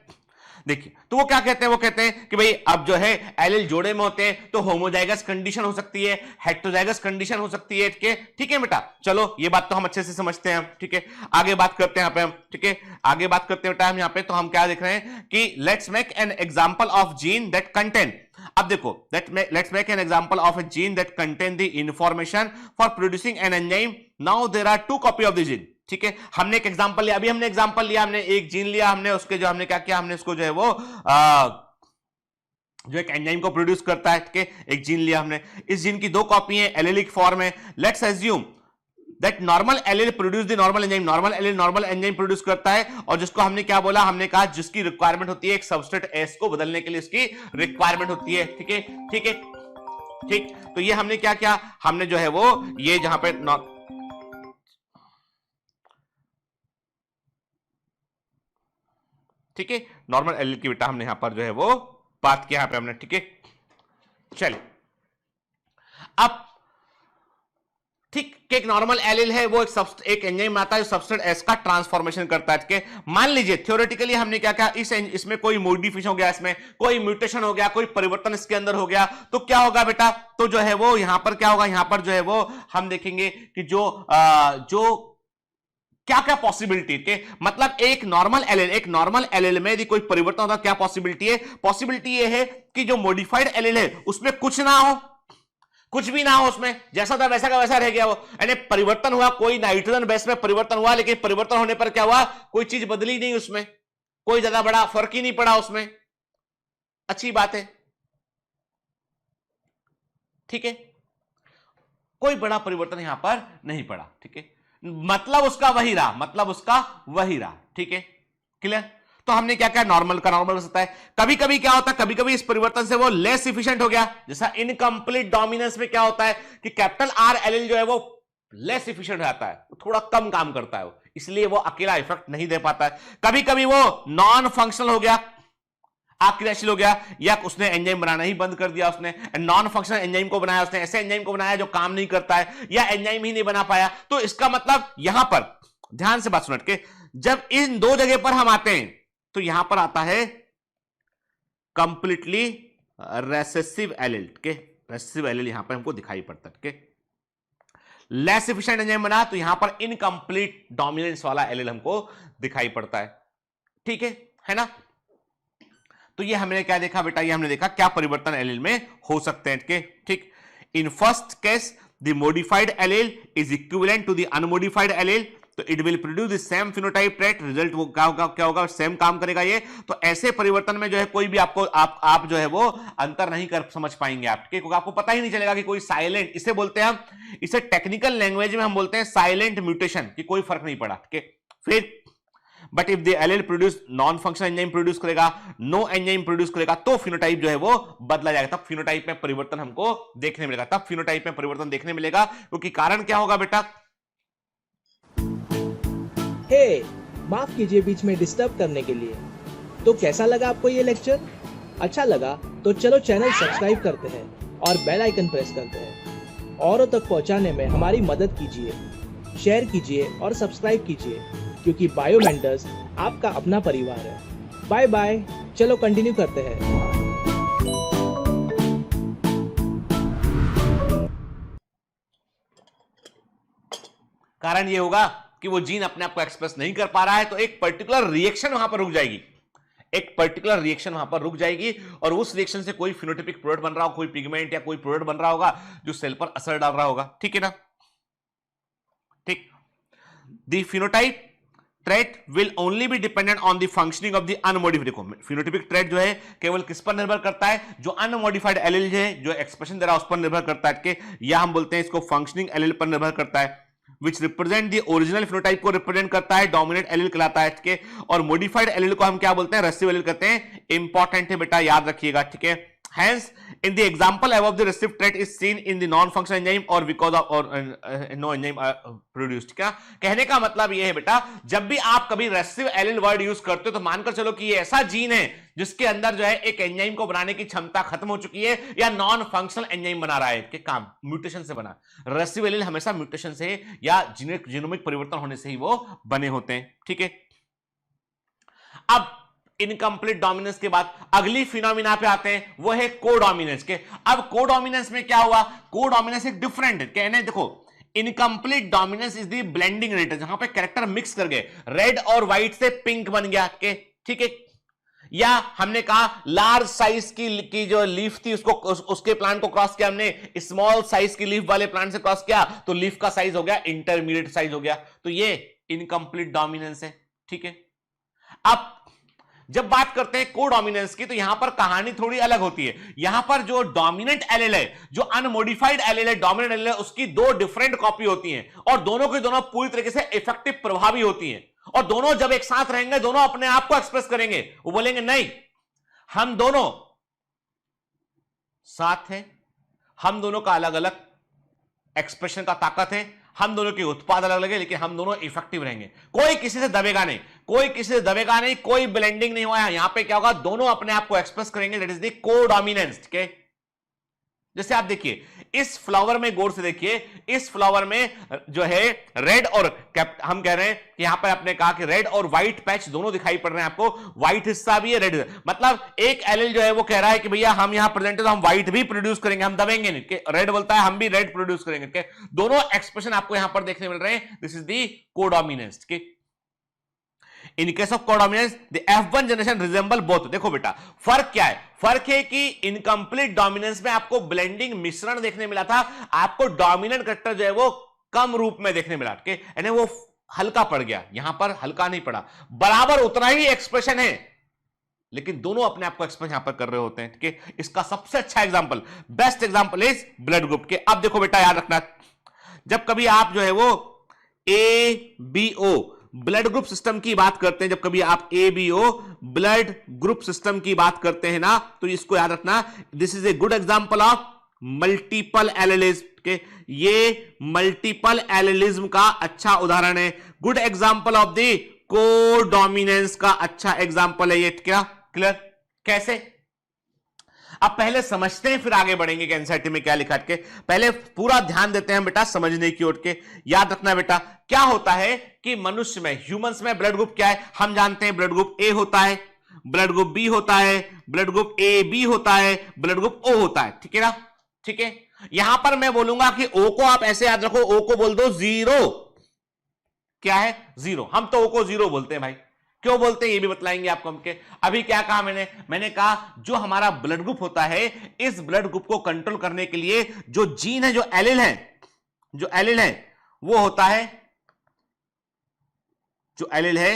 देखिए, तो वो क्या कहते हैं? वो कहते हैं कि भाई अब जो है एलील जोड़े में होते हैं तो होमोजाइगस कंडीशन हो सकती है, हेटेरोजाइगस कंडीशन हो सकती है, ठीक है बेटा? चलो ये बात तो हम अच्छे से समझते हैं, ठीक है। आगे बात करते हैं यहाँ पे हम, ठीक है, आगे बात करते हैं बेटा हम यहाँ पे। तो हम क्या देख रहे हैं कि let's make an example of gene that contain, अब देखो let's make an example of a gene that contain the information for producing an enzyme, now there are 2 copy of the gene, ठीक है। हमने एक एग्जांपल लिया, अभी हमने example लिया, हमने एक जीन लिया, हमने उसके जो हमने क्या किया, हमने उसको जो है वो जो एक एंजाइम को प्रोड्यूस करता है, ठीक है, एक जीन लिया हमने, इस जीन की 2 कॉपी है, एलेलिक फॉर्म है। Let's assume that normal allele produce the normal enzyme, normal allele normal enzyme produce करता है, और जिसको हमने क्या बोला, हमने कहा जिसकी रिक्वायरमेंट होती है एक सबस्ट्रेट एस को बदलने के लिए इसकी रिक्वायरमेंट होती है, ठीक है, ठीक है, ठीक। तो ये हमने क्या किया, हमने जो है वो ये जहां पे ठीक है, नॉर्मल एलील की बेटा हमने यहां पर जो है वो बात किया यहां पे हमने, ठीक है। चलिए अब ठीक, एक नॉर्मल एलील है वो एक एंजाइम आता है जो सबस्ट्रेट एस का ट्रांसफॉर्मेशन करता है, ठीक है। मान लीजिए थ्योरेटिकली हमने क्या किया, इसमें कोई मॉडिफिकेशन हो गया, इसमें कोई म्यूटेशन हो गया, कोई परिवर्तन इसके अंदर हो गया, तो क्या होगा बेटा, तो जो है वो यहां पर क्या होगा, यहां पर जो है वो हम देखेंगे कि जो क्या क्या पॉसिबिलिटी के, मतलब एक नॉर्मल एलील में यदि कोई परिवर्तन होता, क्या पॉसिबिलिटी है, पॉसिबिलिटी ये है कि जो मॉडिफाइड एलील है उसमें कुछ ना हो, कुछ भी ना हो, उसमें जैसा था वैसा का वैसा रह गया वो, यानी परिवर्तन हुआ, कोई नाइट्रोजन बेस में परिवर्तन हुआ, लेकिन परिवर्तन होने पर क्या हुआ, कोई चीज बदली नहीं, उसमें कोई ज्यादा बड़ा फर्क ही नहीं पड़ा उसमें, अच्छी बात है, ठीक है, कोई बड़ा परिवर्तन यहां पर नहीं पड़ा, ठीक है, मतलब उसका वही रहा, ठीक है, क्लियर। तो हमने क्या किया, नॉर्मल का नॉर्मल हो सकता है, कभी कभी क्या होता है, कभी कभी इस परिवर्तन से वो लेस इफिशिएंट हो गया, जैसा इनकंप्लीट डोमिनेंस में क्या होता है कि कैपिटल आर एलील जो है वो लेस इफिशिएंट हो जाता है, थोड़ा कम काम करता है वो, इसलिए वो अकेला इफेक्ट नहीं दे पाता है। कभी कभी वो नॉन फंक्शनल हो गया, अक्रियाशील हो गया, या उसने एंजाइम बनाना ही बंद कर दिया, उसने नॉन फंक्शनल एंजाइम को बनाया, उसने ऐसे एंजाइम को बनाया जो काम नहीं करता है, या एंजाइम ही नहीं बना पाया। तो इसका मतलब यहां पर ध्यान से बात सुन के, जब इन 2 जगह पर हम आते हैं तो यहां पर आता है कंप्लीटली रेसेसिव एलील के, रेसेसिव एलील यहां पर हमको दिखाई पड़ता है, लेस एफिशिएंट एंजाइम बना तो यहां पर इनकंप्लीट डोमिनेंस वाला एलील हमको दिखाई पड़ता है, ठीक है ना। तो ये हमने क्या देखा बेटा, ये हमने देखा क्या परिवर्तन एलील में हो सकते हैं, ठीक। In first case the modified allele is equivalent to the unmodified allele, तो it will produce the same phenotype trait, result वो क्या होगा, सेम काम करेगा ये। तो ऐसे परिवर्तन में जो है कोई भी आपको आप जो है वो अंतर नहीं कर समझ पाएंगे आप, क्योंकि आपको पता ही नहीं चलेगा कि कोई साइलेंट, इसे बोलते हैं हम, इसे टेक्निकल लैंग्वेज में हम बोलते हैं साइलेंट म्यूटेशन, कि कोई फर्क नहीं पड़ा, ठीक है। फिर but if the allele produce non functional enzyme produce करेगा, नो एंजाइम प्रोड्यूस करेगा, तो फिनोटाइप जो है वो बदला जाएगा, तब फिनोटाइप में परिवर्तन हमको देखने मिलेगा, तब फिनोटाइप में परिवर्तन देखने मिलेगा, क्योंकि कारण क्या होगा बेटा। हे, माफ कीजिए बीच में डिस्टर्ब करने के लिए। तो कैसा लगा आपको ये लेक्चर? अच्छा लगा तो चलो चैनल सब्सक्राइब करते हैं और बेल आइकन प्रेस करते हैं। औरों तक पहुंचाने में हमारी मदद कीजिए, शेयर कीजिए और सब्सक्राइब कीजिए, क्योंकि बायो मेंटर्स आपका अपना परिवार है। बाय बाय, चलो कंटिन्यू करते हैं। कारण ये होगा कि वो जीन अपने आप को एक्सप्रेस नहीं कर पा रहा है, तो एक पर्टिकुलर रिएक्शन वहां पर रुक जाएगी, और उस रिएक्शन से कोई फिनोटाइपिक प्रोडक्ट बन रहा होगा, कोई पिगमेंट या कोई प्रोडक्ट बन रहा होगा जो सेल पर असर डाल रहा होगा, ठीक है ना, ठीक। The phenotype trait will only be dependent on the functioning of the unmodified. Phenotypic trait जो है केवल किस पर निर्भर करता है, जो अनमॉडिफाइड एलील है, जो एक्सप्रेशन दे रहा है उस पर निर्भर करता है, या हम बोलते हैं इसको फंक्शनिंग एलील पर निर्भर करता है, which represent the original phenotype को रिप्रेजेंट करता है, डोमिनेंट एलील कहलाता है, ठीक है। और मॉडिफाइड एलील को हम क्या बोलते हैं, रेसिसिव एलील कहते हैं। इंपॉर्टेंट है बेटा, याद रखिएगा, ठीक है। Hence, in the example above, the recessive trait is seen in the non-functional enzyme or because of or no enzyme produced। क्या कहने का मतलब ये है बेटा, जब भी आप कभी रेसिसिव एलील वर्ड यूज करते हो तो मानकर चलो कि ये ऐसा जीन है जिसके अंदर जो है एक एंजाइम को बनाने की क्षमता खत्म हो चुकी है, या नॉन फंक्शनल एंजाइम बना रहा है, कि काम म्यूटेशन से बना। रेसिसिव एलील हमेशा म्यूटेशन से या जीनोमिक परिवर्तन होने से ही वो बने होते हैं, ठीक है। अब इनकंप्लीट डोमिनेंस के बाद अगली फिनोमिना पे आते हैं, वो है कोडोमिनेंस के। अब कोडोमिनेंस में क्या हुआ, कोडोमिनेंस एक डिफरेंट है, कहने देखो, incomplete dominance is the blending rate, जहां पे कैरेक्टर मिक्स कर गए, रेड और व्हाइट से पिंक बन गया, के ठीक है। या हमने कहा लार्ज साइज की जो लीफ थी उसको उसके प्लांट को क्रॉस किया हमने, स्मॉल साइज की लीफ वाले प्लांट से क्रॉस किया तो लीफ का साइज हो गया इंटरमीडिएट साइज हो गया, तो ये इनकंप्लीट डोमिनेंस है, ठीक है। अब जब बात करते हैं कोडोमिनेंस की, तो यहां पर कहानी थोड़ी अलग होती है। यहां पर जो डोमिनेंट एलील है, जो अनमोडिफाइड एलील है, डोमिनेंट एलील है, उसकी दो डिफरेंट कॉपी होती हैं और दोनों की दोनों पूरी तरीके से इफेक्टिव प्रभावी होती हैं। और दोनों जब एक साथ रहेंगे, दोनों अपने आप को एक्सप्रेस करेंगे। वो बोलेंगे नहीं, हम दोनों साथ हैं, हम दोनों का अलग अलग एक्सप्रेशन का ताकत है, हम दोनों के उत्पाद अलग अलग है, लेकिन हम दोनों इफेक्टिव रहेंगे। कोई किसी से दबेगा नहीं, कोई किसी से दबेगा नहीं, कोई ब्लेंडिंग नहीं हुआ है। यहां पे क्या होगा, दोनों अपने आप को एक्सप्रेस करेंगे। That is the codominance. ठीक है, जैसे आप देखिए इस फ्लावर में, गौर से देखिए, इस फ्लावर में जो है रेड और हम कह रहे हैं कि यहां पर आपने कहा कि रेड और व्हाइट पैच दोनों दिखाई पड़ रहे हैं आपको। व्हाइट हिस्सा भी है, रेड, मतलब एक एलील जो है वो कह रहा है कि भैया हम यहां प्रेजेंट है तो हम व्हाइट भी प्रोड्यूस करेंगे, हम दबेंगे नहीं। कि रेड बोलता है हम भी रेड प्रोड्यूस करेंगे। कि दोनों एक्सप्रेशन आपको यहां पर देखने मिल रहे हैं। This is the codominance. In case of codominance the F1 generation resemble both. देखो बेटा फर्क क्या है, फर्क है कि इनकंप्लीट डोमिनेंस में आपको ब्लेंडिंग मिश्रण देखने मिला था, आपको डोमिनेंट कैरेक्टर जो है वो कम रूप में देखने मिला, यानी वो हल्का पड़ गया। यहां पर हल्का नहीं पड़ा, बराबर उतना ही एक्सप्रेशन है, लेकिन दोनों अपने आप को एक्सप्रेस यहां पर कर रहे होते हैं। ठीक है, इसका सबसे अच्छा example, best example is blood group के। अब देखो बेटा याद रखना, जब कभी आप जो है वो ABO ब्लड ग्रुप सिस्टम की बात करते हैं, जब कभी आप ABO ब्लड ग्रुप सिस्टम की बात करते हैं ना, तो इसको याद रखना, this is a good example of multiple allelism के। ये मल्टीपल एलिलिज्म का अच्छा उदाहरण है, good example of the codominance का अच्छा एग्जांपल है ये। क्या क्लियर? कैसे? अब पहले समझते हैं फिर आगे बढ़ेंगे कि एनसीईआरटी में क्या लिखा है। पहले पूरा ध्यान देते हैं बेटा समझने की ओर के। याद रखना बेटा क्या होता है कि मनुष्य में, ह्यूमंस में ब्लड ग्रुप क्या है, हम जानते हैं ब्लड ग्रुप A होता है, ब्लड ग्रुप B होता है, ब्लड ग्रुप AB होता है, ब्लड ग्रुप O होता है। ठीक है ना? ठीक है, यहां पर मैं बोलूंगा कि O को आप ऐसे याद रखो, O को बोल दो जीरो। क्या है? जीरो। हम तो O को जीरो बोलते हैं भाई, क्यों बोलते हैं ये भी बतलाएंगे आपको हम। के अभी क्या कहा मैंने कहा जो हमारा ब्लड ग्रुप होता है, इस ब्लड ग्रुप को कंट्रोल करने के लिए जो जीन है, जो एलील है वो होता है, जो एलील है,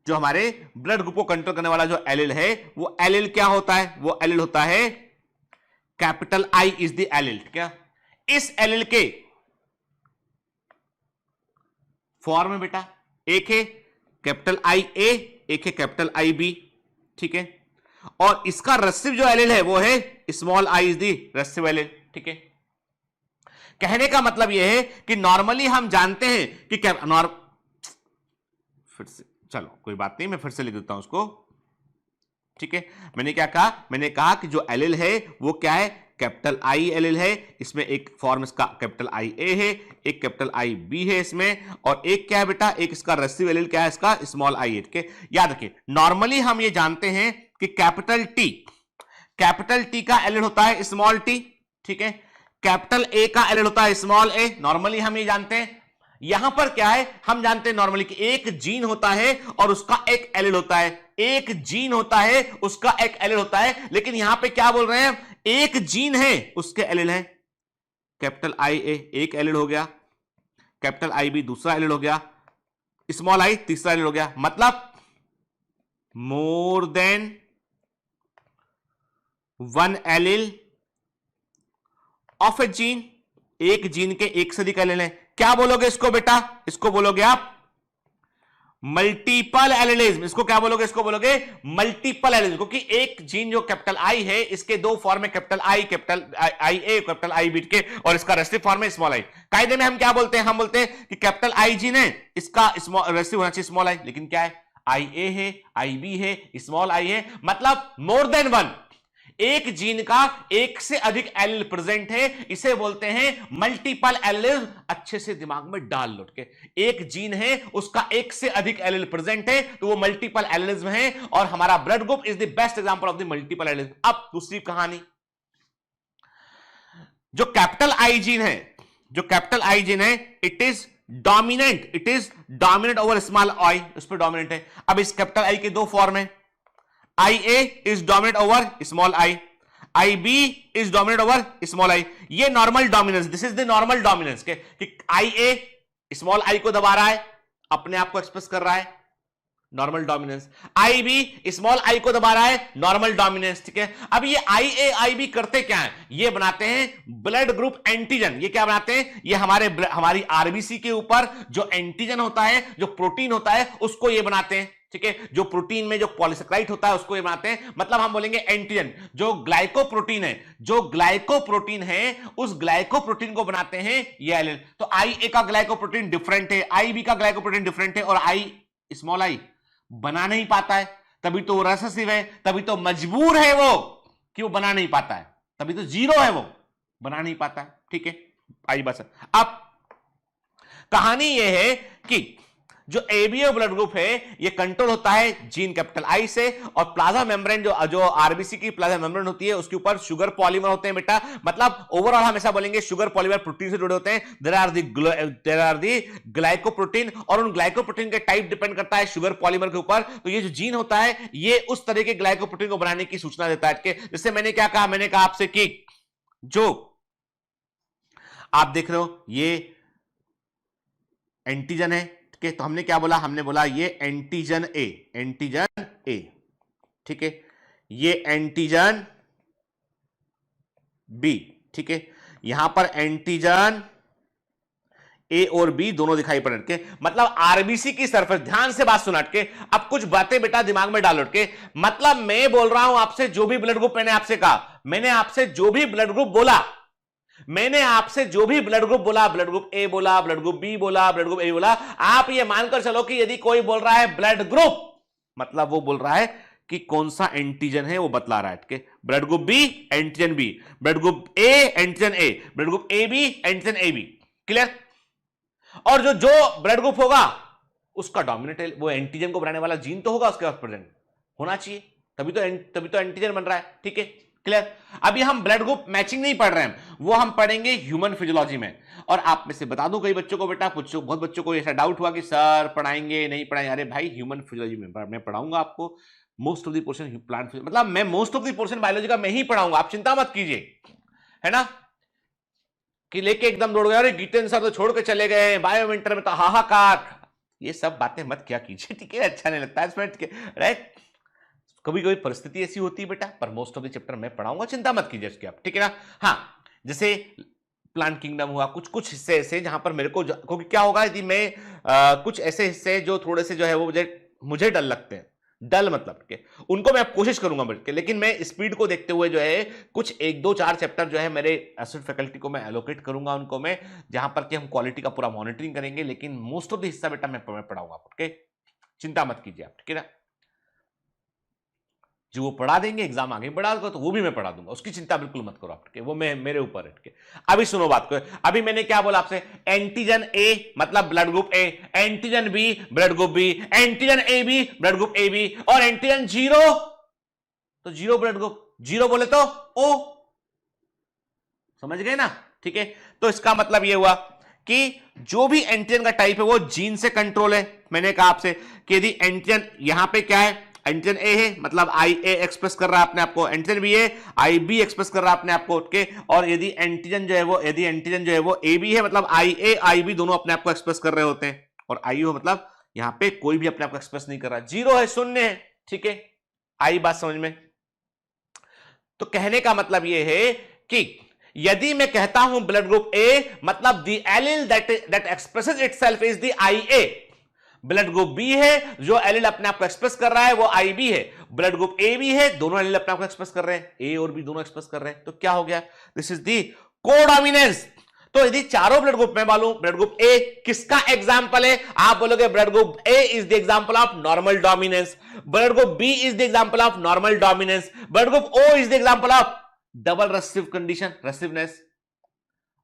जो हमारे ब्लड ग्रुप को कंट्रोल करने वाला जो एलील है, वो एलील क्या होता है? वो एलील होता है capital I is the allele. क्या इस एलील के फॉर्म में बेटा एक है कैपिटल IA, एक है कैपिटल IB। ठीक है, और इसका रेसिव जो एलील है वो है small i is the recessive allele. ठीक है, कहने का मतलब यह है कि नॉर्मली हम जानते हैं कि फिर से चलो कोई बात नहीं, मैं फिर से लिख देता हूं उसको। ठीक है, मैंने क्या कहा? मैंने कहा कि जो एलील है वो क्या है? कैपिटल I एलील है। इसमें एक फॉर्म इसका कैपिटल IA है, एक कैपिटल IB है इसमें, और एक क्या है बेटा? एक इसका रेसिव एलील क्या है? इसका स्मॉल i है। ठीक है, याद रखिए नॉर्मली हम ये जानते हैं कि कैपिटल T का एलील होता है स्मॉल t। ठीक है, कैपिटल A का एलील होता है स्मॉल a। नॉर्मली हम ये जानते हैं। यहां पर क्या है? हम जानते हैं नॉर्मली कि एक जीन होता है और उसका एक एलील होता है, एक जीन होता है उसका एक एलील होता है। लेकिन यहां पे क्या बोल रहे हैं? एक जीन है उसके एलील है। कैपिटल IA एक एलील हो गया, कैपिटल IB दूसरा एलील हो गया, स्मॉल i तीसरा एलील हो गया। मतलब more than one allele of a gene, एक जीन के एक से अधिक एलील है। क्या बोलोगे इसको बेटा? इसको बोलोगे आप मल्टीपल एलिलिज्म। इसको क्या बोलोगे? इसको बोलोगे मल्टीपल एलिलिज्म, क्योंकि एक जीन जो कैपिटल I है, इसके दो फॉर्म है, capital I, capital IA, capital IB के, और इसका रेसिव फॉर्म है स्मॉल i। कायदे में हम क्या बोलते हैं? हम बोलते हैं कि कैपिटल I जीन है, इसका रेसिव होना चाहिए स्मॉल i। लेकिन क्या है? IA है, IB है, स्मॉल i है, मतलब मोर देन वन, एक जीन का एक से अधिक एलील प्रेजेंट है, इसे बोलते हैं मल्टीपल एलील। अच्छे से दिमाग में डाल लो के, एक जीन है उसका एक से अधिक एलील प्रेजेंट है, तो वो मल्टीपल एलिलिज्म है, और हमारा blood group is the best example of the multiple allelism. अब दूसरी कहानी, जो कैपिटल I जीन है, it is dominant over small i, उस पर डोमिनेंट है। अब इस कैपिटल I के दो फॉर्म है, IA is dominant over small I, IB is dominant over small I। ये normal dominance, this is the normal dominance के कि IA स्मॉल i को दबा रहा है, अपने आप को एक्सप्रेस कर रहा है, normal dominance. I B small I को दबा रहा है, नॉर्मल डोमिनेंस, ठीक है। अब ये आई ए आई बी करते क्या है, ये बनाते हैं ब्लड ग्रुप एंटीजन। ये क्या बनाते हैं, ये हमारी आरबीसी के ऊपर जो एंटीजन होता है, जो प्रोटीन होता है, उसको ये बनाते हैं, ठीक है। जो प्रोटीन में जो पॉलीसेकेराइड होता है उसको ये बनाते हैं, मतलब हम बोलेंगे एंटीजन। जो ग्लाइकोप्रोटीन है, जो ग्लाइकोप्रोटीन है, उस ग्लाइकोप्रोटीन को बनाते हैं ये एलिल। तो आई ए का ग्लाइकोप्रोटीन डिफरेंट है, आई बी का ग्लाइकोप्रोटीन डिफरेंट है, और आई स्मॉल आई बना नहीं पाता है, तभी तो वो रेसेसिव है, तभी तो मजबूर है वो कि वो बना नहीं पाता है, तभी तो जीरो है, वो बना नहीं पाता है, ठीक है। आई बस अब कहानी ये है कि जो एबीओ ब्लड ग्रुप है ये कंट्रोल होता है जीन कैपिटल आई से, और प्लाज्मा मेम्ब्रेन जो आरबीसी की प्लाज्मा मेम्ब्रेन होती है उसके ऊपर शुगर पॉलीमर होते हैं बेटा। मतलब ओवरऑल हमेशा बोलेंगे शुगर पॉलीमर प्रोटीन से जुड़े होते हैं। देयर आर दी ग्लाइकोप्रोटीन, और उन ग्लाइकोप्रोटीन के टाइप डिपेंड करता है शुगर पॉलीमर के ऊपर। तो ये जो जीन होता है ये उस तरह के ग्लाइकोप्रोटीन को बनाने की सूचना देता है। जैसे मैंने क्या कहा, मैंने कहा आपसे कि जो आप देख रहे हो ये एंटीजन है, तो हमने क्या बोला, हमने बोला ये एंटीजन ए, एंटीजन ए, ठीक है। ये एंटीजन बी, ठीक है। यहां पर एंटीजन ए और बी दोनों दिखाई पड़ के, मतलब आरबीसी की सरफेस, ध्यान से बात सुना के, अब कुछ बातें बेटा दिमाग में डालो के। मतलब मैं बोल रहा हूं आपसे जो भी ब्लड ग्रुप मैंने आपसे कहा, मैंने आपसे जो भी ब्लड ग्रुप बोला, मैंने आपसे जो भी ब्लड ग्रुप बोला, ब्लड ग्रुप ए बोला, ब्लड ग्रुप बी बोला, ब्लड ग्रुप ए बोला, आप ये मानकर चलो कि यदि कोई बोल रहा है ब्लड ग्रुप, मतलब वो बोल रहा है कि कौन सा एंटीजन है वो बतला रहा है। Blood group B antigen B, blood group A antigen A, blood group A B antigen A B, clear. और जो ब्लड ग्रुप होगा उसका डोमिनेट वो एंटीजन को बनाने वाला जीन तो होगा उसके पास प्रेजेंट होना चाहिए, तभी तो एंटीजन बन रहा है, ठीक है, क्लियर। अभी हम ब्लड ग्रुप मैचिंग नहीं पढ़ रहे हैं, वो हम पढ़ेंगे ह्यूमन फिजियोलॉजी में। और आप में से बता दूं कई बच्चों को बेटा, बहुत बच्चों को ऐसा डाउट हुआ कि सर पढ़ाएंगे नहीं पढ़ाएंगे। अरे भाई ह्यूमन फिजियोलॉजी में मैं पढ़ाऊंगा आपको most of the portion plant, मतलब मैं most of the portion biology का मैं ही पढ़ाऊंगा, आप चिंता मत कीजिए, है ना। कि लेके एकदम दौड़ गए, अरे गीतेंद्र सर तो छोड़ के चले गए, बायोमेंटर में तो हाहाकार, ये सब बातें मत क्या कीजिए, ठीक है, अच्छा नहीं लगता है, राइट। कभी कभी परिस्थिति ऐसी होती है बेटा, पर मोस्ट ऑफ द चैप्टर मैं पढ़ाऊंगा, चिंता मत कीजिए इसकी आप, ठीक है ना। हाँ, जैसे प्लांट किंगडम हुआ, कुछ हिस्से ऐसे जहां पर मेरे को, क्योंकि क्या होगा यदि मैं कुछ ऐसे हिस्से जो थोड़े से जो है वो मुझे डर लगते हैं, डल मतलब के उनको मैं कोशिश करूंगा बढ़ के, लेकिन मैं स्पीड को देखते हुए जो है कुछ 1 2 4 चैप्टर जो है मेरे एसिड फैकल्टी को मैं एलोकेट करूंगा, उनको मैं जहां पर कि हम क्वालिटी का पूरा मॉनिटरिंग करेंगे, लेकिन मोस्ट ऑफ द हिस्सा बेटा मैं पढ़ाऊंगा, ओके, चिंता मत कीजिए आप, ठीक है ना। जो वो पढ़ा देंगे एग्जाम आगे बढ़ा दो तो वो भी मैं पढ़ा दूंगा, उसकी चिंता बिल्कुल मत करो आप, वो मैं मेरे ऊपर है। अभी सुनो बात को, अभी मैंने क्या बोला आपसे, एंटीजन ए मतलब blood group A, antigen B blood group B, antigen A B blood group A B, और एंटीजन जीरो तो जीरो ब्लड ग्रुप, जीरो बोले तो ओ, समझ गए ना, ठीक है। तो इसका मतलब ये हुआ कि जो भी एंटीजन का टाइप है वो जीन से कंट्रोल है। मैंने कहा आपसे कि यदि एंटीजन यहां पे क्या है, एंटीजन ए है मतलब आई ए एक्सप्रेस कर रहा है अपने आपको, एंटीजन बी है आई बी एक्सप्रेस कर रहा है अपने आपको, ओके। और यदि एंटीजन जो है वो ए बी है मतलब आई ए आई बी दोनों अपने आपको एक्सप्रेस कर रहे होते हैं, और आई ओ मतलब यहां पे कोई भी अपने आपको एक्सप्रेस नहीं कर रहा, जीरो है, शून्य है, ठीक है। आई बात समझ में। तो कहने का मतलब ये है कि यदि मैं कहता हूं ब्लड ग्रुप ए मतलब the allele that expresses itself is the I A, blood group B है जो एलील अपने आप को एक्सप्रेस कर रहा है वो आई बी है, ब्लड ग्रुप ए भी है, दोनों एलील अपने आप को एक्सप्रेस कर रहे हैं, ए और बी दोनों एक्सप्रेस कर रहे हैं, तो क्या हो गया, दिस इज द कोडोमिनेंस। तो यदि चारों ब्लड ग्रुप में मालूम ब्लड ग्रुप ए किसका एग्जांपल है, आप बोलोगे blood group A is the example of normal dominance, blood group B is the example of normal dominance, blood group O is the example of double recessive condition, recessiveness,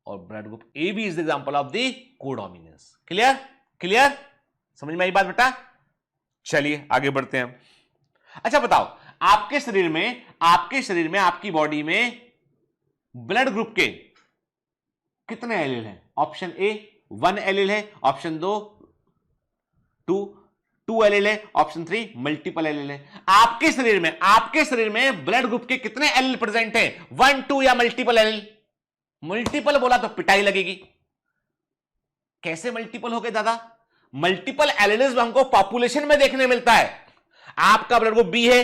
और blood group A B is the example of the codominance. Clear, clear, समझ में आई बात बेटा। चलिए आगे बढ़ते हैं। अच्छा बताओ, आपके शरीर में आपकी बॉडी में ब्लड ग्रुप के कितने एलील हैं? ऑप्शन ए 1 एलील है, ऑप्शन 2 2 एलील है, ऑप्शन 3 मल्टीपल एलील है। आपके शरीर में ब्लड ग्रुप के कितने एलील प्रेजेंट हैं? 1 2 या मल्टीपल एलील? मल्टीपल बोला तो पिटाई लगेगी। कैसे मल्टीपल हो गए दादा? मल्टीपल एलिलिज्म हमको पॉपुलेशन में देखने मिलता है। आपका ब्लड ग्रुप बी है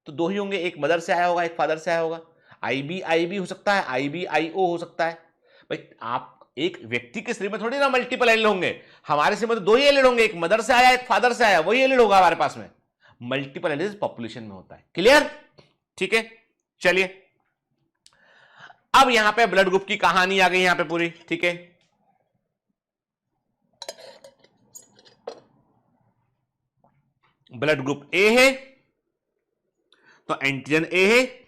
तो दो ही होंगे, एक मदर से आया होगा, एक फादर से आया होगा। आई बी हो सकता है, IB-IO हो सकता है। भाई आप एक व्यक्ति के शरीर में थोड़ी ना मल्टीपल एलिल होंगे, हमारे शरीर में तो दो ही एलिल होंगे, एक मदर से आया, एक फादर से आया, वही एलिल होगा हमारे पास में। मल्टीपल एलिल पॉपुलेशन में होता है। क्लियर? ठीक है, चलिए अब यहां पे ब्लड ग्रुप की कहानी आ गई यहां पे पूरी। ठीक है, ब्लड ग्रुप ए है तो एंटीजन ए है,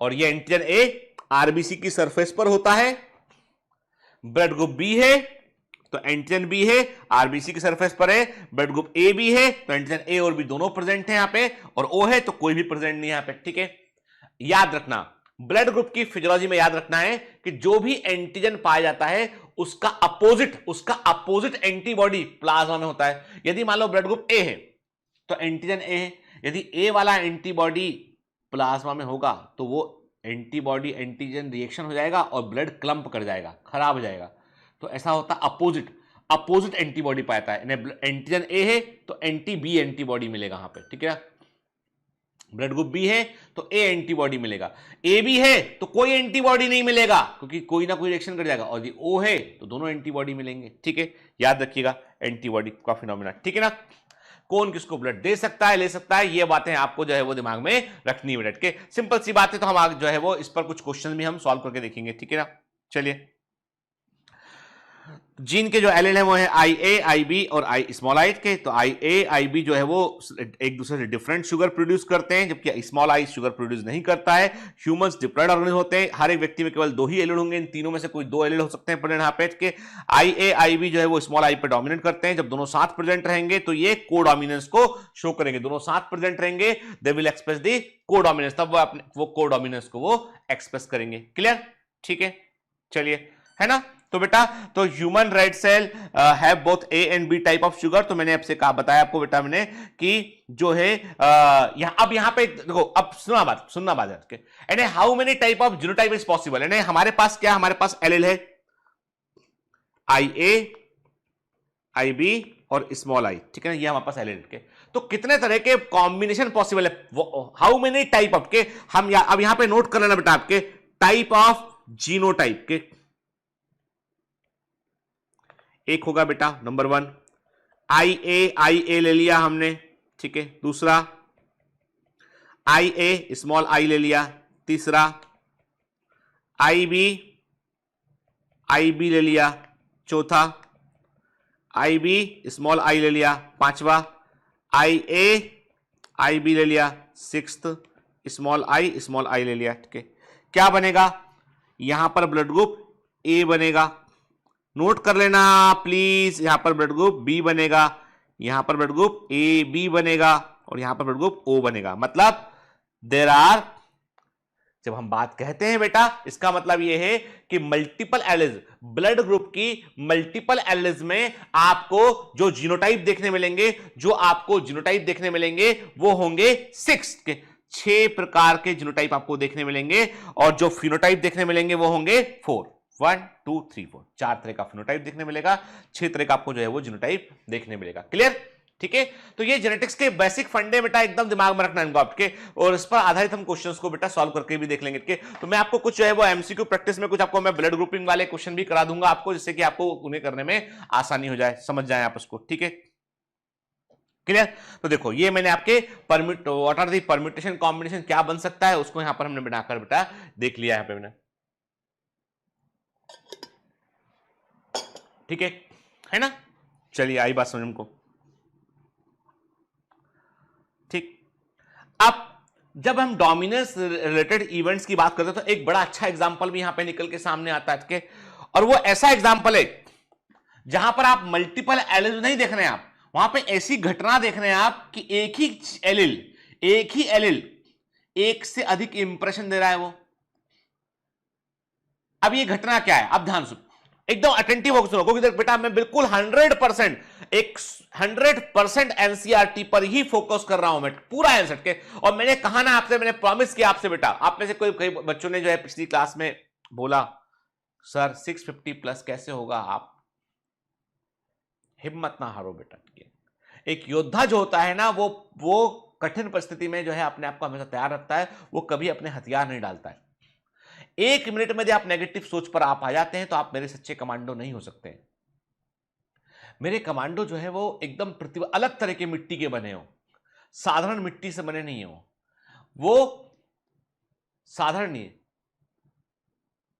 और ये एंटीजन ए आरबीसी की सरफेस पर होता है। ब्लड ग्रुप बी है तो एंटीजन बी है, आरबीसी की सरफेस पर है। ब्लड ग्रुप ए बी है तो एंटीजन ए और बी दोनों प्रेजेंट है यहां पे, और ओ है तो कोई भी प्रेजेंट नहीं यहां पे। ठीक है, याद रखना ब्लड ग्रुप की फिजियोलॉजी में याद रखना है कि जो भी एंटीजन पाया जाता है उसका अपोजिट एंटीबॉडी प्लाज्मा में होता है। यदि मान लो ब्लड ग्रुप ए है तो एंटीजन ए है, यदि ए वाला एंटीबॉडी प्लाज्मा में होगा तो वो एंटीबॉडी एंटीजन रिएक्शन हो जाएगा और ब्लड क्लम्प कर जाएगा, खराब हो जाएगा। तो ऐसा होता है अपोजिट एंटीबॉडी पाता है। एंटीजन ए है तो एंटी बी एंटीबॉडी मिलेगा यहां पे। ठीक है, ब्लड ग्रुप बी है तो ए एंटीबॉडी मिलेगा, ए बी है तो कोई एंटीबॉडी नहीं मिलेगा क्योंकि कोई ना कोई रिएक्शन कर जाएगा, और यदि ओ है तो दोनों एंटीबॉडी मिलेंगे। ठीक है, याद रखिएगा एंटीबॉडी का फिनोमेना। ठीक है ना, कौन किसको ब्लड दे सकता है, ले सकता है, ये बातें आपको जो है वो दिमाग में रखनी है ब्लड के। सिंपल सी बात है, तो हम आगे जो है वो इस पर कुछ क्वेश्चन भी हम सॉल्व करके देखेंगे। ठीक है ना, चलिए जीन के जो एलिल है वो है IA-IB और I के। तो IA-IB जो है वो एक दूसरे से डिफरेंट शुगर प्रोड्यूस करते हैं, जबकि स्मॉल आई शुगर प्रोड्यूस नहीं करता है। ह्यूमंस डिप्लॉयड ऑर्गेनिज्म होते हैं, हर एक व्यक्ति में केवल दो ही एलिल होंगे, इन तीनों में से कोई दो एलिल हो सकते हैं प्रेजेंट यहाँ पे के। IA-IB जो है वो स्मॉल आई पे डोमिनेट करते हैं। जब दोनों साथ प्रेजेंट रहेंगे तो ये कोडोमिनेंस को शो करेंगे, दोनों साथ प्रेजेंट रहेंगे, they will express the codominance, तब वो कोडोमिनेंस को वो एक्सप्रेस करेंगे। क्लियर? ठीक है, चलिए, है ना। तो बेटा तो human red cell have both A and B type of sugar. तो मैंने आपसे कहा, बताया आपको बेटा मैंने कि जो है अब यहां पे देखो, अब सुनना बात है। And how many type of genotype is possible. And हमारे पास क्या, हमारे पास एलिल है IA, IB और स्मॉल आई। ठीक है ना, ये हमारे पास एलिल के। तो कितने तरह के कॉम्बिनेशन पॉसिबल है, हाउ मेनी टाइप ऑफ के, हम अब यहां पे नोट कर लेना बेटा, आपके टाइप ऑफ जीनोटाइप के एक होगा बेटा नंबर 1 IA ले लिया हमने। ठीक है, दूसरा IA स्मॉल आई ले लिया, तीसरा IB ले लिया, चौथा IB स्मॉल आई ले लिया, पांचवा IB ले लिया, सिक्स्थ स्मॉल आई ले लिया। ठीक है, क्या बनेगा यहां पर ब्लड ग्रुप A बनेगा, नोट कर लेना प्लीज। यहां पर ब्लड ग्रुप B बनेगा, यहां पर ब्लड ग्रुप AB बनेगा, और यहां पर ब्लड ग्रुप O बनेगा। मतलब देयर आर, जब हम बात कहते हैं बेटा, इसका मतलब यह है कि मल्टीपल एलिज, ब्लड ग्रुप की मल्टीपल एलिज में आपको जो जीनोटाइप देखने मिलेंगे वो होंगे 6 प्रकार के जीनोटाइप आपको देखने मिलेंगे, और जो फिनोटाइप देखने मिलेंगे वो होंगे 4, 1 2 3 4, 4 तरह का फिनोटाइप देखने मिलेगा, 6 तरह का आपको जो है वो जीनोटाइप देखने मिलेगा। क्लियर? ठीक है, तो ये जेनेटिक्स के बेसिक फंडे बेटा एकदम दिमाग में रखना इनको आपके, और इस पर आधारित हम क्वेश्चंस को बेटा सॉल्व करके भी देख लेंगे। ठीक है, तो मैं आपको कुछ जो है वो एमसीक्यू प्रैक्टिस में कुछ आपको मैं ब्लड ग्रुपिंग वाले क्वेश्चन भी करा दूंगा आपको, जिससे कि आपको उन्हें करने में आसानी हो जाए, समझ जाए आप उसको। ठीक है, क्लियर? तो देखो ये मैंने आपके what are the permutation combination क्या बन सकता है उसको यहां पर हमने बनाकर बेटा देख लिया यहां पे मैंने। ठीक है ना, चलिए आई बात समझ हमको। ठीक, अब जब हम डोमिनेंस रिलेटेड इवेंट्स की बात करते हैं तो एक बड़ा अच्छा एग्जांपल भी यहां पे निकल के सामने आता है, और वो ऐसा एग्जांपल है जहां पर आप मल्टीपल एलिल नहीं देख रहे हैं, आप वहां पे ऐसी घटना देख रहे हैं आप कि एक ही एलिल एक से अधिक इंप्रेशन दे रहा है वो। अब ये घटना क्या है, अब ध्यान सुनो, एकदम अटेंटिव होकर सुनो, क्योंकि बेटा मैं बिल्कुल 100% एनसीईआरटी पर ही फोकस कर रहा हूं मैं, पूरा आंसर के। और मैंने कहा ना आपसे, मैंने प्रॉमिस किया आपसे बेटा, आप में से कई बच्चों ने जो है पिछली क्लास में बोला सर 650 प्लस कैसे होगा, आप हिम्मत ना हारो बेटा। एक योद्धा जो होता है ना, वो कठिन परिस्थिति में जो है अपने आप को हमेशा तैयार रखता है, वो कभी अपने हथियार नहीं डालता है। 1 मिनट में यदि आप नेगेटिव सोच पर आप आ जाते हैं तो आप मेरे सच्चे कमांडो नहीं हो सकते। मेरे कमांडो जो है वो एकदम प्रतिभा, अलग तरह के मिट्टी के बने हो, साधारण मिट्टी से बने नहीं हो, वो साधारण नहीं है,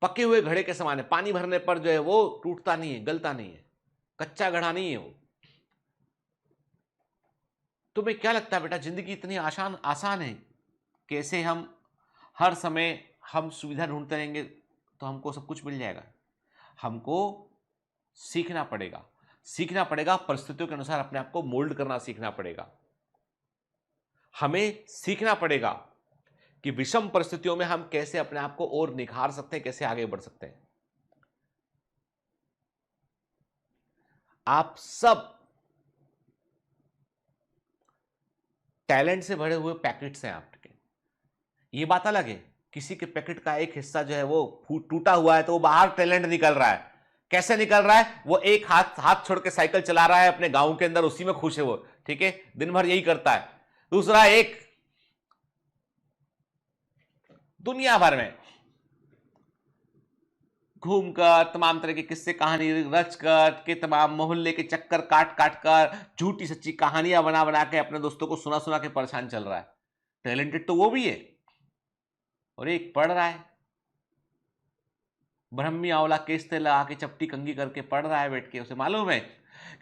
पके हुए घड़े के समान है, पानी भरने पर जो है वो टूटता नहीं है, गलता नहीं है, कच्चा घड़ा नहीं है वो। तुम्हें क्या लगता है बेटा जिंदगी इतनी आसान है? कैसे हम हर समय हम सुविधा ढूंढते रहेंगे तो हमको सब कुछ मिल जाएगा? हमको सीखना पड़ेगा, परिस्थितियों के अनुसार अपने आप को मोल्ड करना सीखना पड़ेगा। हमें सीखना पड़ेगा कि विषम परिस्थितियों में हम कैसे अपने आप को और निखार सकते हैं, कैसे आगे बढ़ सकते हैं। आप सब टैलेंट से भरे हुए पैकेट्स हैं आपके। ये बात अलग है, किसी के पैकेट का एक हिस्सा जो है वो टूटा हुआ है तो वो बाहर टैलेंट निकल रहा है। कैसे निकल रहा है? वो एक हाथ छोड़ के साइकिल चला रहा है अपने गांव के अंदर, उसी में खुश है वो, ठीक है, दिन भर यही करता है। दूसरा एक दुनिया भर में घूमकर तमाम तरह के किस्से कहानी रचकर के तमाम मोहल्ले के चक्कर काट कर झूठी सच्ची कहानियां बना के अपने दोस्तों को सुना के परेशान चल रहा है। टैलेंटेड तो वो भी है, और एक पढ़ रहा है, ब्रह्मी आंवला केस तेल लगा के चपटी कंघी करके पढ़ रहा है बैठ के। उसे मालूम है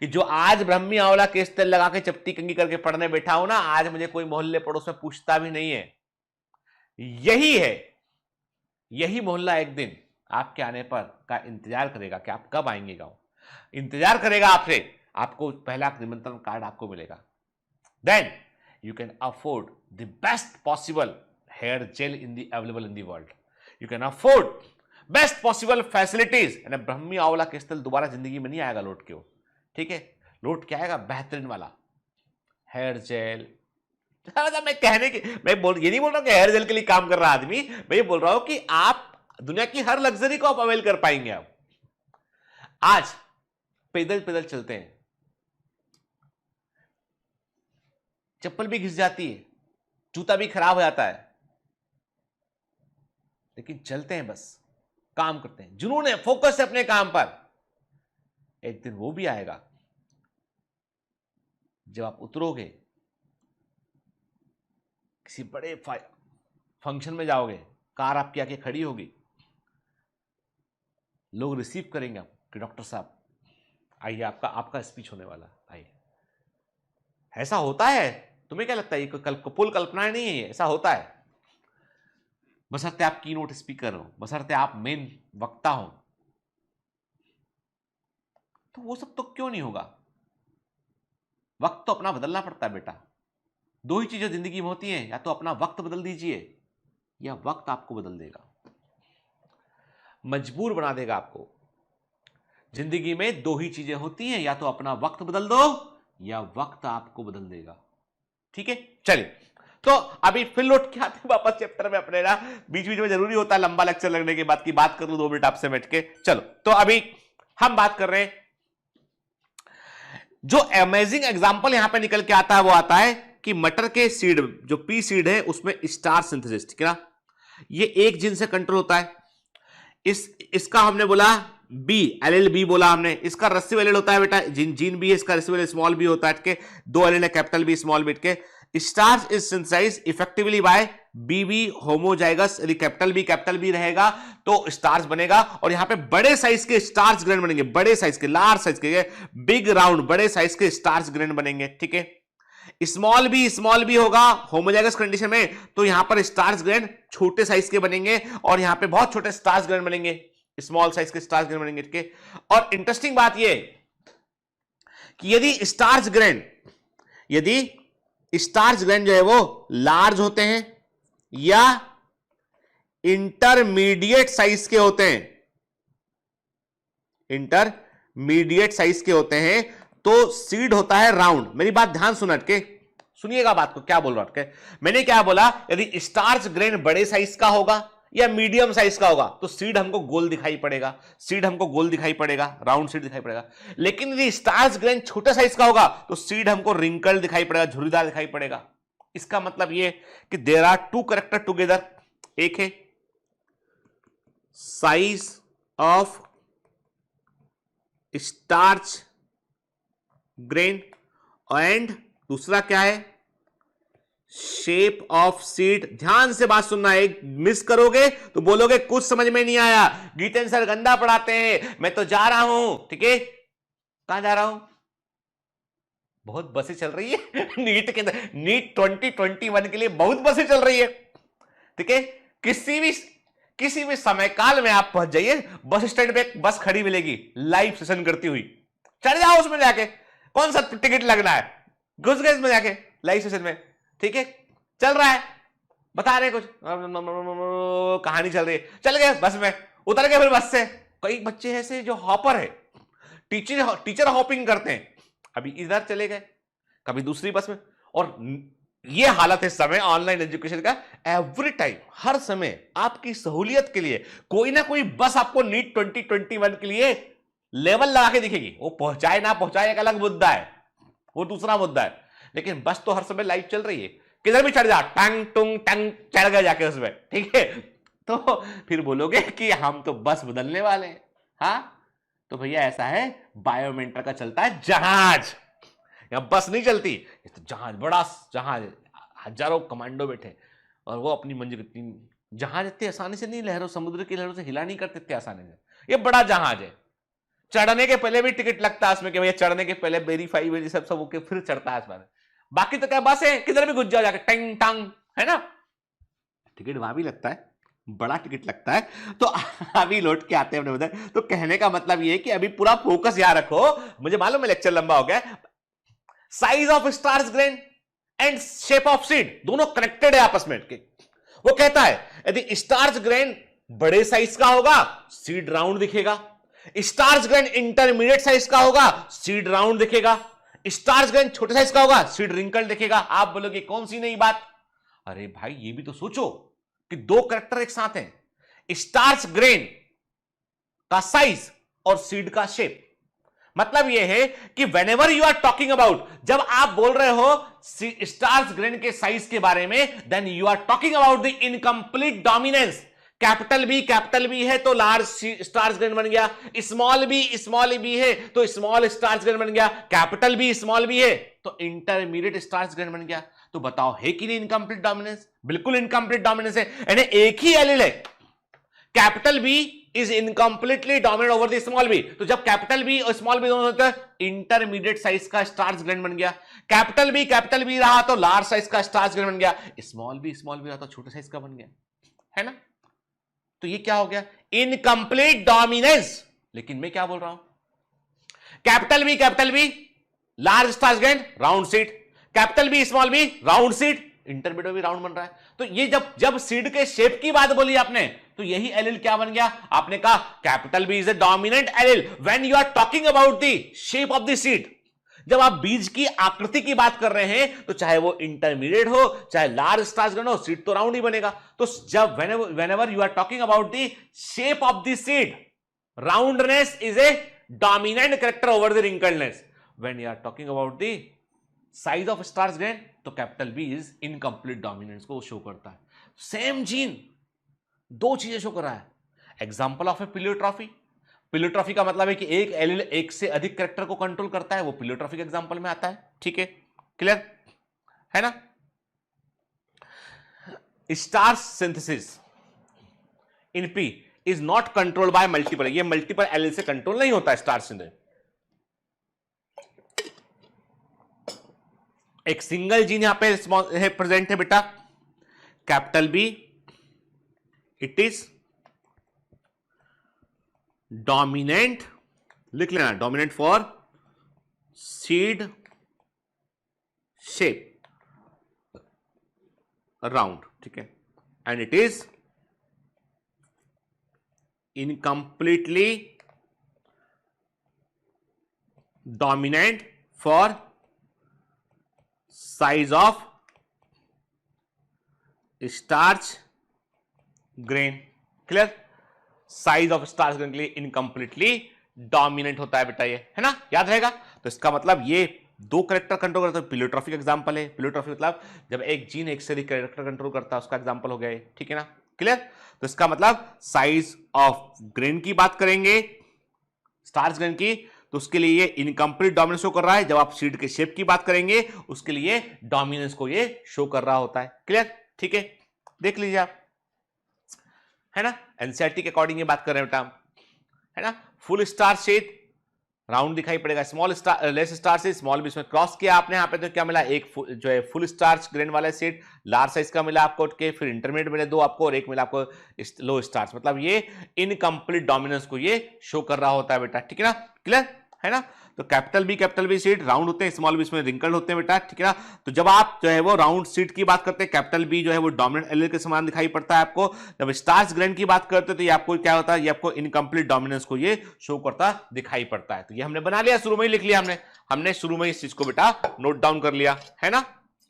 कि जो आज ब्रह्मी आंवला केस तेल लगा के चपटी कंघी करके पढ़ने बैठा हूं ना, आज मुझे कोई मोहल्ले पड़ोस में पूछता भी नहीं है। यही है, यही मोहल्ला एक दिन आपके आने पर का इंतजार करेगा कि आप कब आएंगे गांव, इंतजार करेगा आपसे। आपको पहला निमंत्रण कार्ड आपको मिलेगा। Then you can afford the best possible hair gel in the available in the world. You can afford best possible facilities. Brahmi amla case तेल दोबारा जिंदगी में नहीं आएगा लौट के वो, ठीक है? लौट के आएगा बेहतरीन वाला हेयर जेल। मैं ये नहीं बोल रहा हूं कि हेयर जेल के लिए काम कर रहा आदमी, मैं ये बोल रहा हूं कि आप दुनिया की हर लग्जरी को आप अवेल कर पाएंगे। आप आज पैदल चलते हैं, चप्पल भी घिस जाती है, जूता भी खराब हो जाता है, लेकिन चलते हैं, बस काम करते हैं, जुनून है, फोकस है अपने काम पर। एक दिन वो भी आएगा जब आप उतरोगे, किसी बड़े फंक्शन में जाओगे, कार आपकी आके खड़ी होगी, लोग रिसीव करेंगे आप कि डॉक्टर साहब आइए, आपका स्पीच होने वाला, आइए। ऐसा होता है? तुम्हें क्या लगता है ये कुल कल्पनाएं नहीं है? ऐसा होता है, बशर्ते आप की नोट स्पीकर हो, बशर्ते आप मेन वक्ता हो। तो वो सब तो क्यों नहीं होगा? वक्त तो अपना बदलना पड़ता है बेटा। 2 ही चीजें जिंदगी में होती हैं, या तो अपना वक्त बदल दीजिए या वक्त आपको बदल देगा, मजबूर बना देगा आपको। जिंदगी में 2 ही चीजें होती हैं, या तो अपना वक्त बदल दो या वक्त आपको बदल देगा, ठीक है? चलिए, तो अभी फिर लौट के आते हैं वापस चैप्टर में अपने ना। बीच में जरूरी होता है लंबा लेक्चर लगने के बाद की बात कर लूं 2 मिनट आपसे बैठ के। चलो, तो अभी हम बात कर रहे हैं, जो अमेजिंग एग्जांपल यहां पे निकल के आता है वो आता है कि मटर के सीड, जो पी सीड है, उसमें स्टार सिंथेसिस, ठीक है ना? ये एक जीन से कंट्रोल होता है। इसका हमने बोला बी, एलेल बी बोला हमने। इसका रेसिसिव एलेल होता है बेटा, जीन बी है, इसका रेसिसिव एलेल स्मॉल बी होता है, ठीक है? 2 एलेल है, कैपिटल बी स्मॉल बी के। Starch is synthesized effectively by BB homozygous. यदि कैपिटल बी रहेगा तो स्टार्च बनेगा, और यहां पे बड़े साइज के स्टार्च ग्रेन बनेंगे, बड़े साइज के, लार्ज साइज के, बिग राउंड बड़े साइज के स्टार्च ग्रेन बनेंगे, ठीक है? स्मॉल बी होगा होमोजाइगस कंडीशन में, तो यहां पर स्टार्च ग्रेन छोटे साइज के बनेंगे, और यहां पे बहुत छोटे स्टार्च ग्रेन बनेंगे, स्मॉल साइज के स्टार्च ग्रेन बनेंगे, ठीक है? और इंटरेस्टिंग बात यह कि यदि स्टार्च ग्रेन जो है वो लार्ज होते हैं या इंटरमीडिएट साइज के होते हैं, तो सीड होता है राउंड। मेरी बात ध्यान सुनिएगा बात को, क्या बोल रहा हूं? मैंने क्या बोला? यदि स्टार्च ग्रेन बड़े साइज का होगा या मीडियम साइज का होगा तो सीड हमको गोल दिखाई पड़ेगा, सीड हमको गोल दिखाई पड़ेगा, राउंड सीड दिखाई पड़ेगा। लेकिन यदि स्टार्च ग्रेन छोटे साइज का होगा तो सीड हमको रिंकल दिखाई पड़ेगा, झुर्रीदार दिखाई पड़ेगा। इसका मतलब यह कि there are two character together, एक है size of starch grain and दूसरा क्या है, शेप ऑफ सीड। ध्यान से बात सुनना है, मिस करोगे तो बोलोगे कुछ समझ में नहीं आया, गीतेन सर गंदा पढ़ाते हैं, मैं तो जा रहा हूं। ठीक है, कहां जा रहा हूं? बहुत बसें चल रही है नीट के अंदर, नीट 2021 के लिए बहुत बसें चल रही है। ठीक है, किसी भी समय काल में आप पहुंच जाइए, बस स्टैंड पे एक बस खड़ी मिलेगी लाइव सेशन करती हुई, चढ़ जाओ उसमें जाके, कौन सा टिकट लगना है, घुस गए इसमें जाके लाइव सेशन में। ठीक है, चल रहा है, बता रहे कुछ, कहानी चल रही है, चल गए बस में, उतर गए फिर बस से। कई बच्चे ऐसे जो हॉपर है, टीचर हॉपिंग करते हैं, अभी इधर चले गए, कभी दूसरी बस में। और ये हालत है समय ऑनलाइन एजुकेशन का, एवरी टाइम, हर समय आपकी सहूलियत के लिए कोई ना कोई बस आपको नीट 2021 के लिए लेवल लगा के दिखेगी। वो पहुंचाए ना पहुंचाए एक अलग मुद्दा है, वो दूसरा मुद्दा है, लेकिन बस तो हर समय लाइव चल रही है, किधर भी चढ़ जा, टंग टुंग टंग चढ़ गए जाके उसमें। ठीक है, तो फिर बोलोगे कि हम तो बस बदलने वाले हैं। हाँ, तो भैया ऐसा है, बायोमेंटर का चलता है जहाज, यहां बस नहीं चलती, ये तो जहाज, बड़ा जहाज, हजारों कमांडो बैठे और वो अपनी मंजिल, जहाज इतनी आसानी से नहीं लहरों, समुद्र की लहरों से हिला नहीं करते इतनी आसानी से, ये बड़ा जहाज है। चढ़ने के पहले भी टिकट लगता है उसमें कि भैया चढ़ने के पहले वेरीफाई वेरी सब ओके, फिर चढ़ता है उसमें। बाकी तो क्या बस है, किधर भी घुस जाओ जाके, टंग टंग, है ना। टिकट वहां भी लगता है, बड़ा टिकट लगता है। तो अभी लौट के आते हैं अपने उधर। तो कहने का मतलब ये है कि अभी पूरा फोकस यहां रखो, मुझे मालूम है लेक्चर लंबा हो गया। Size of starch grain and shape of seed दोनों कनेक्टेड है आपस में। वो कहता है यदि स्टार्च ग्रेन बड़े साइज का होगा सीड राउंड दिखेगा, स्टार्च ग्रेन इंटरमीडिएट साइज का होगा सीड राउंड दिखेगा, स्टार्च ग्रेन छोटे साइज का होगा सीड रिंकल दिखेगा। आप बोलोगे कौन सी नई बात? अरे भाई ये भी तो सोचो कि दो कैरेक्टर एक साथ हैं, स्टार्च ग्रेन का साइज और सीड का शेप। मतलब यह है कि whenever you are talking about, जब आप बोल रहे हो स्टार्च ग्रेन के साइज के बारे में, then you are talking about the incomplete dominance. Capital B है तो लार्ज स्टार्च ग्रेन बन गया, स्मॉल बी है तो स्मॉल स्टार्च ग्रेन बन गया, कैपिटल बी स्मॉल बी है तो इंटरमीडिएट स्टार्च ग्रेन बन गया। तो बताओ है कि नहीं इनकंप्लीट डोमिनेंस? बिल्कुल इनकंप्लीट डोमिनेंस है, यानी एक ही एलिल है, capital B is incompletely dominate over the small B. तो जब कैपिटल बी और स्मॉल बी दोनों होते हैं, इंटरमीडिएट साइज का स्टार्च ग्रेन बन गया। कैपिटल बी रहा तो लार्ज साइज का स्टार्च ग्रेन बन गया, स्मॉल बी रहा तो छोटे साइज का बन गया, है ना। तो ये क्या हो गया? Incomplete dominance. लेकिन मैं क्या बोल रहा हूं, capital B large starch grain round seed, capital B small B round seed, intermediate भी राउंड बन रहा है। तो ये जब सीड के शेप की बात बोली आपने, तो यही एलिल क्या बन गया? आपने कहा capital B is a dominant allele when you are talking about the shape of the seed. जब आप बीज की आकृति की बात कर रहे हैं तो चाहे वो इंटरमीडिएट हो चाहे लार्ज स्टार्च ग्रेन हो, सीड तो राउंड ही बनेगा। तो जब whenever you are talking about the shape of the seed, roundness is a dominant character over the wrinkledness. When you are talking about the size of starch grain, तो capital B is incomplete dominance को show करता है। Same gene दो चीजें show कर रहा है। Example of ए पिलियोट्रॉफी, पिलियोट्रॉफी का मतलब है कि एक एलिल एक से अधिक कैरेक्टर को कंट्रोल करता है, वो पिलियोट्रॉफी के एग्जाम्पल में आता है। ठीक है, क्लियर है ना। Starch synthesis in pea is not controlled by multiple, ये मल्टीपल एलिल से कंट्रोल नहीं होता है स्टार्च सिंथेसिस। एक सिंगल जीन यहां पे प्रेजेंट है बेटा, capital B, it is dominant, लिख लेना dominant for seed shape round, ठीक है, and it is incompletely dominant for size of starch grain. Clear? Size of starch grain के लिए इनकम्प्लीटली डोमिनेंट होता है बेटा, ये है ना, याद रहेगा। तो इसका मतलब ये दो कैरेक्टर कंट्रोल करता है, प्लेयोट्रॉफी का एग्जांपल है। प्लेयोट्रॉफी मतलब जब एक जीन एक से अधिक कैरेक्टर कंट्रोल करता है, उसका एग्जांपल हो गया ये, ठीक है ना, क्लियर। तो इसका मतलब साइज ऑफ ग्रेन की बात करेंगे, स्टार्च ग्रेन की, तो उसके लिए ये इनकम्प्लीट डोमिनेंस शो कर रहा है। जब आप सीड के शेप की बात करेंगे, उसके लिए डोमिनेंस को ये शो कर रहा होता है। क्लियर? ठीक है, देख लीजिए आप, है ना, एनसीईआरटी के अकॉर्डिंग ये बात कर रहे हैं बेटा, है ना। फुल स्टार शेप राउंड दिखाई पड़ेगा, स्मॉल स्टार लेस स्टार से स्मॉल भी इसमें क्रॉस किया आपने यहाँ पे, तो क्या मिला, एक जो है फुल स्टार्च ग्रेन वाला सेट लार्ज साइज का मिला आपको, के फिर इंटरमीडिएट मिले दो आपको, और एक मिला आपको लो स्टार्च। मतलब ये इनकम्प्लीट डोमिनेंस को ये शो कर रहा होता है बेटा, ठीक है ना, क्लियर है ना। तो कैपिटल बी सीट राउंड होते हैं, स्मॉल बी इसमें रिंकल्ड होते हैं बेटा, ठीक है ना। तो जब आप जो है वो राउंड सीट की बात करते हैं, कैपिटल बी जो है वो डोमिनेंट एलील के समान दिखाई पड़ता है आपको। जब स्टार्च ग्रेन की बात करते हैं तो ये आपको क्या होता है, ये आपको इनकम्प्लीट डोमिनेंस को ये शो करता दिखाई पड़ता है। तो ये हमने बना लिया, शुरू में ही लिख लिया हमने शुरू में इस चीज को बेटा नोट डाउन कर लिया, है ना,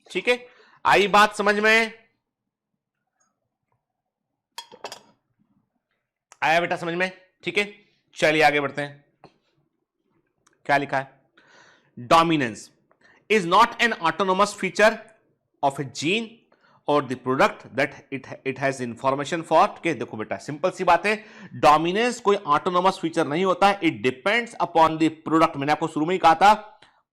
ठीक है। आई बात समझ में, आया बेटा समझ में, ठीक है। चलिए आगे बढ़ते हैं, क्या लिखा है, dominance is not an autonomous feature of a gene और the product that it has information for. देखो बेटा सिंपल सी बात है, डोमिनेंस कोई ऑटोनोमस फीचर नहीं होता है, it depends upon the product. मैंने आपको शुरू में ही कहा था,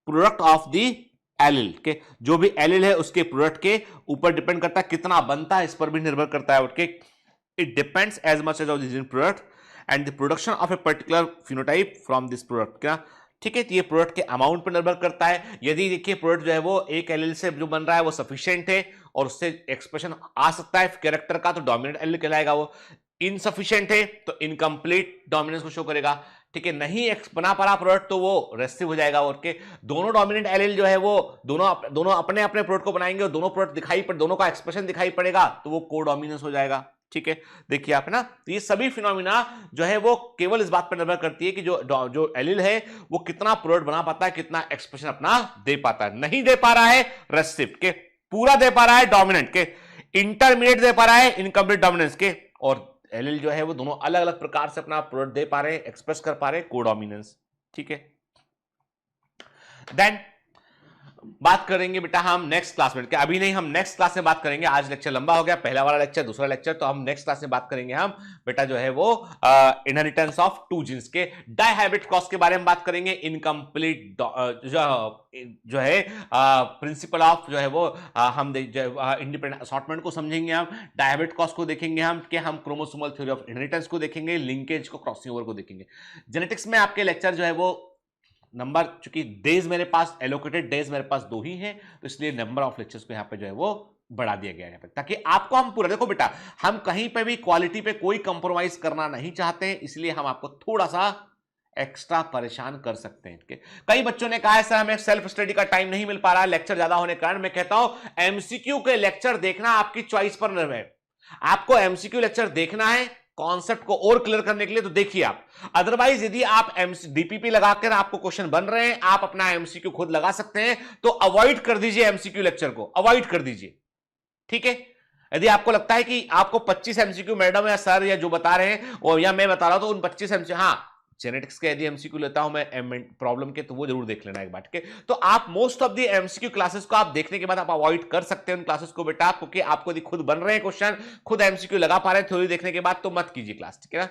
प्रोडक्ट ऑफ द एलिल के, जो भी एलिल है उसके प्रोडक्ट के ऊपर डिपेंड करता है, कितना बनता है इस पर भी निर्भर करता है उसके। It depends as much as of the gene product and the production of a particular phenotype from this product. क्या, ठीक है। तो ये प्रोडक्ट के अमाउंट पर निर्भर करता है। यदि देखिए प्रोडक्ट जो है वो एक एलील से जो बन रहा है वो सफिशिएंट है और उससे एक्सप्रेशन आ सकता है कैरेक्टर का, तो डोमिनेंट एलील कहलाएगा। वो इनसफिशिएंट है तो इनकम्प्लीट डोमिनेंस को शो करेगा, ठीक है। नहीं बना पा रहा प्रोडक्ट तो वो रेसिव हो जाएगा। और के दोनों डोमिनेंट एलील जो है वो दोनों अपने अपने प्रोडक्ट को बनाएंगे और दोनों प्रोडक्ट दिखाई पड़, दोनों का एक्सप्रेशन दिखाई पड़ेगा, तो वो कोडोमिनेंस हो जाएगा, ठीक है। देखिए आप, है ना, तो ये सभी फिनोमिना जो है वो केवल इस बात पर निर्भर करती है कि जो एलील है वो कितना प्रोडक्ट बना पाता है, कितना एक्सप्रेशन अपना दे पाता है। नहीं दे पा रहा है रेसिव के, पूरा दे पा रहा है डोमिनेंट के, इंटरमीडिएट दे पा रहा है इनकम्प्लीट डोमिनेंस के, और एलील जो है वो दोनों अलग अलग प्रकार से अपना प्रोडक्ट दे पा रहे हैं, एक्सप्रेस कर पा रहे हैं, कोडोमिनेंस, ठीक है। देन बात करेंगे बेटा हम नेक्स्ट क्लास में, क्या अभी नहीं, हम नेक्स्ट क्लास में बात करेंगे। आज लेक्चर लंबा हो गया, पहला वाला लेक्चर, दूसरा लेक्चर, तो हम नेक्स्ट क्लास में बात करेंगे हम बेटा जो है वो इनहेरिटेंस ऑफ टू जीन्स के डायहाइब्रिड क्रॉस के बारे में बात करेंगे। इनकम्प्लीट जो है प्रिंसिपल ऑफ जो है वो हम इंडिपेंडेंट असॉर्टमेंट को समझेंगे, हम डायहाइब्रिड क्रॉस को देखेंगे, हम क्रोमोसोमल थ्योरी ऑफ इनहेरिटेंस को देखेंगे, लिंकेज को, क्रॉसिंग ओवर को देखेंगे। जेनेटिक्स में आपके लेक्चर जो है वो नंबर, चूंकि डेज मेरे पास एलोकेटेड डेज मेरे पास 2 ही हैं, तो इसलिए नंबर ऑफ लेक्चर्स को यहाँ पे जो है वो बढ़ा दिया गया है पे, ताकि आपको हम पूरा, देखो बेटा हम कहीं पे भी क्वालिटी पे कोई कंप्रोमाइज करना नहीं चाहते हैं, इसलिए हम आपको थोड़ा सा एक्स्ट्रा परेशान कर सकते हैं। कई बच्चों ने कहा है सर हमें सेल्फ स्टडी का टाइम नहीं मिल पा रहा है लेक्चर ज्यादा होने के कारण। मैं कहता हूं एमसीक्यू के लेक्चर देखना आपकी चॉइस पर निर्भर है। आपको एमसीक्यू लेक्चर देखना है कॉन्सेप्ट को और क्लियर करने के लिए, तो देखिए आप। अदरवाइज यदि आप डीपीपी लगाकर आपको क्वेश्चन बन रहे हैं, आप अपना एमसीक्यू खुद लगा सकते हैं, तो अवॉइड कर दीजिए एमसीक्यू लेक्चर को, अवॉइड कर दीजिए, ठीक है। यदि आपको लगता है कि आपको 25 एमसीक्यू मैडम या सर या जो बता रहे हैं और या मैं बता रहा हूं तो उन 25 एमसीक्यू, हाँ जेनेटिक्स के यदि एमसीक्यू लेता हूं मैं प्रॉब्लम के, तो वो जरूर देख लेना एक बार, ठीक है। तो आप most of the MCQ classes को आप देखने के बाद आप अवॉइड कर सकते हैं उन क्लासेस को बेटा, क्योंकि आपको यदि खुद बन रहे हैं क्वेश्चन, खुद एमसीक्यू लगा पा रहे हैं थ्योरी देखने के बाद, तो मत कीजिए क्लास, ठीक है ना,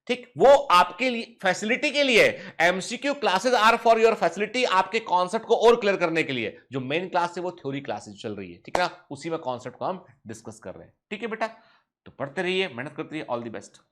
ठीक। वो आपके लिए फैसिलिटी के लिए, MCQ classes are for your facility, आपके कॉन्सेप्ट को और क्लियर करने के लिए। जो मेन क्लास है वो थ्योरी क्लासेस चल रही है, ठीक है ना, उसी में कॉन्सेप्ट को हम डिस्कस कर रहे हैं, ठीक है बेटा। तो पढ़ते रहिए, मेहनत करते रहिए, ऑल द बेस्ट।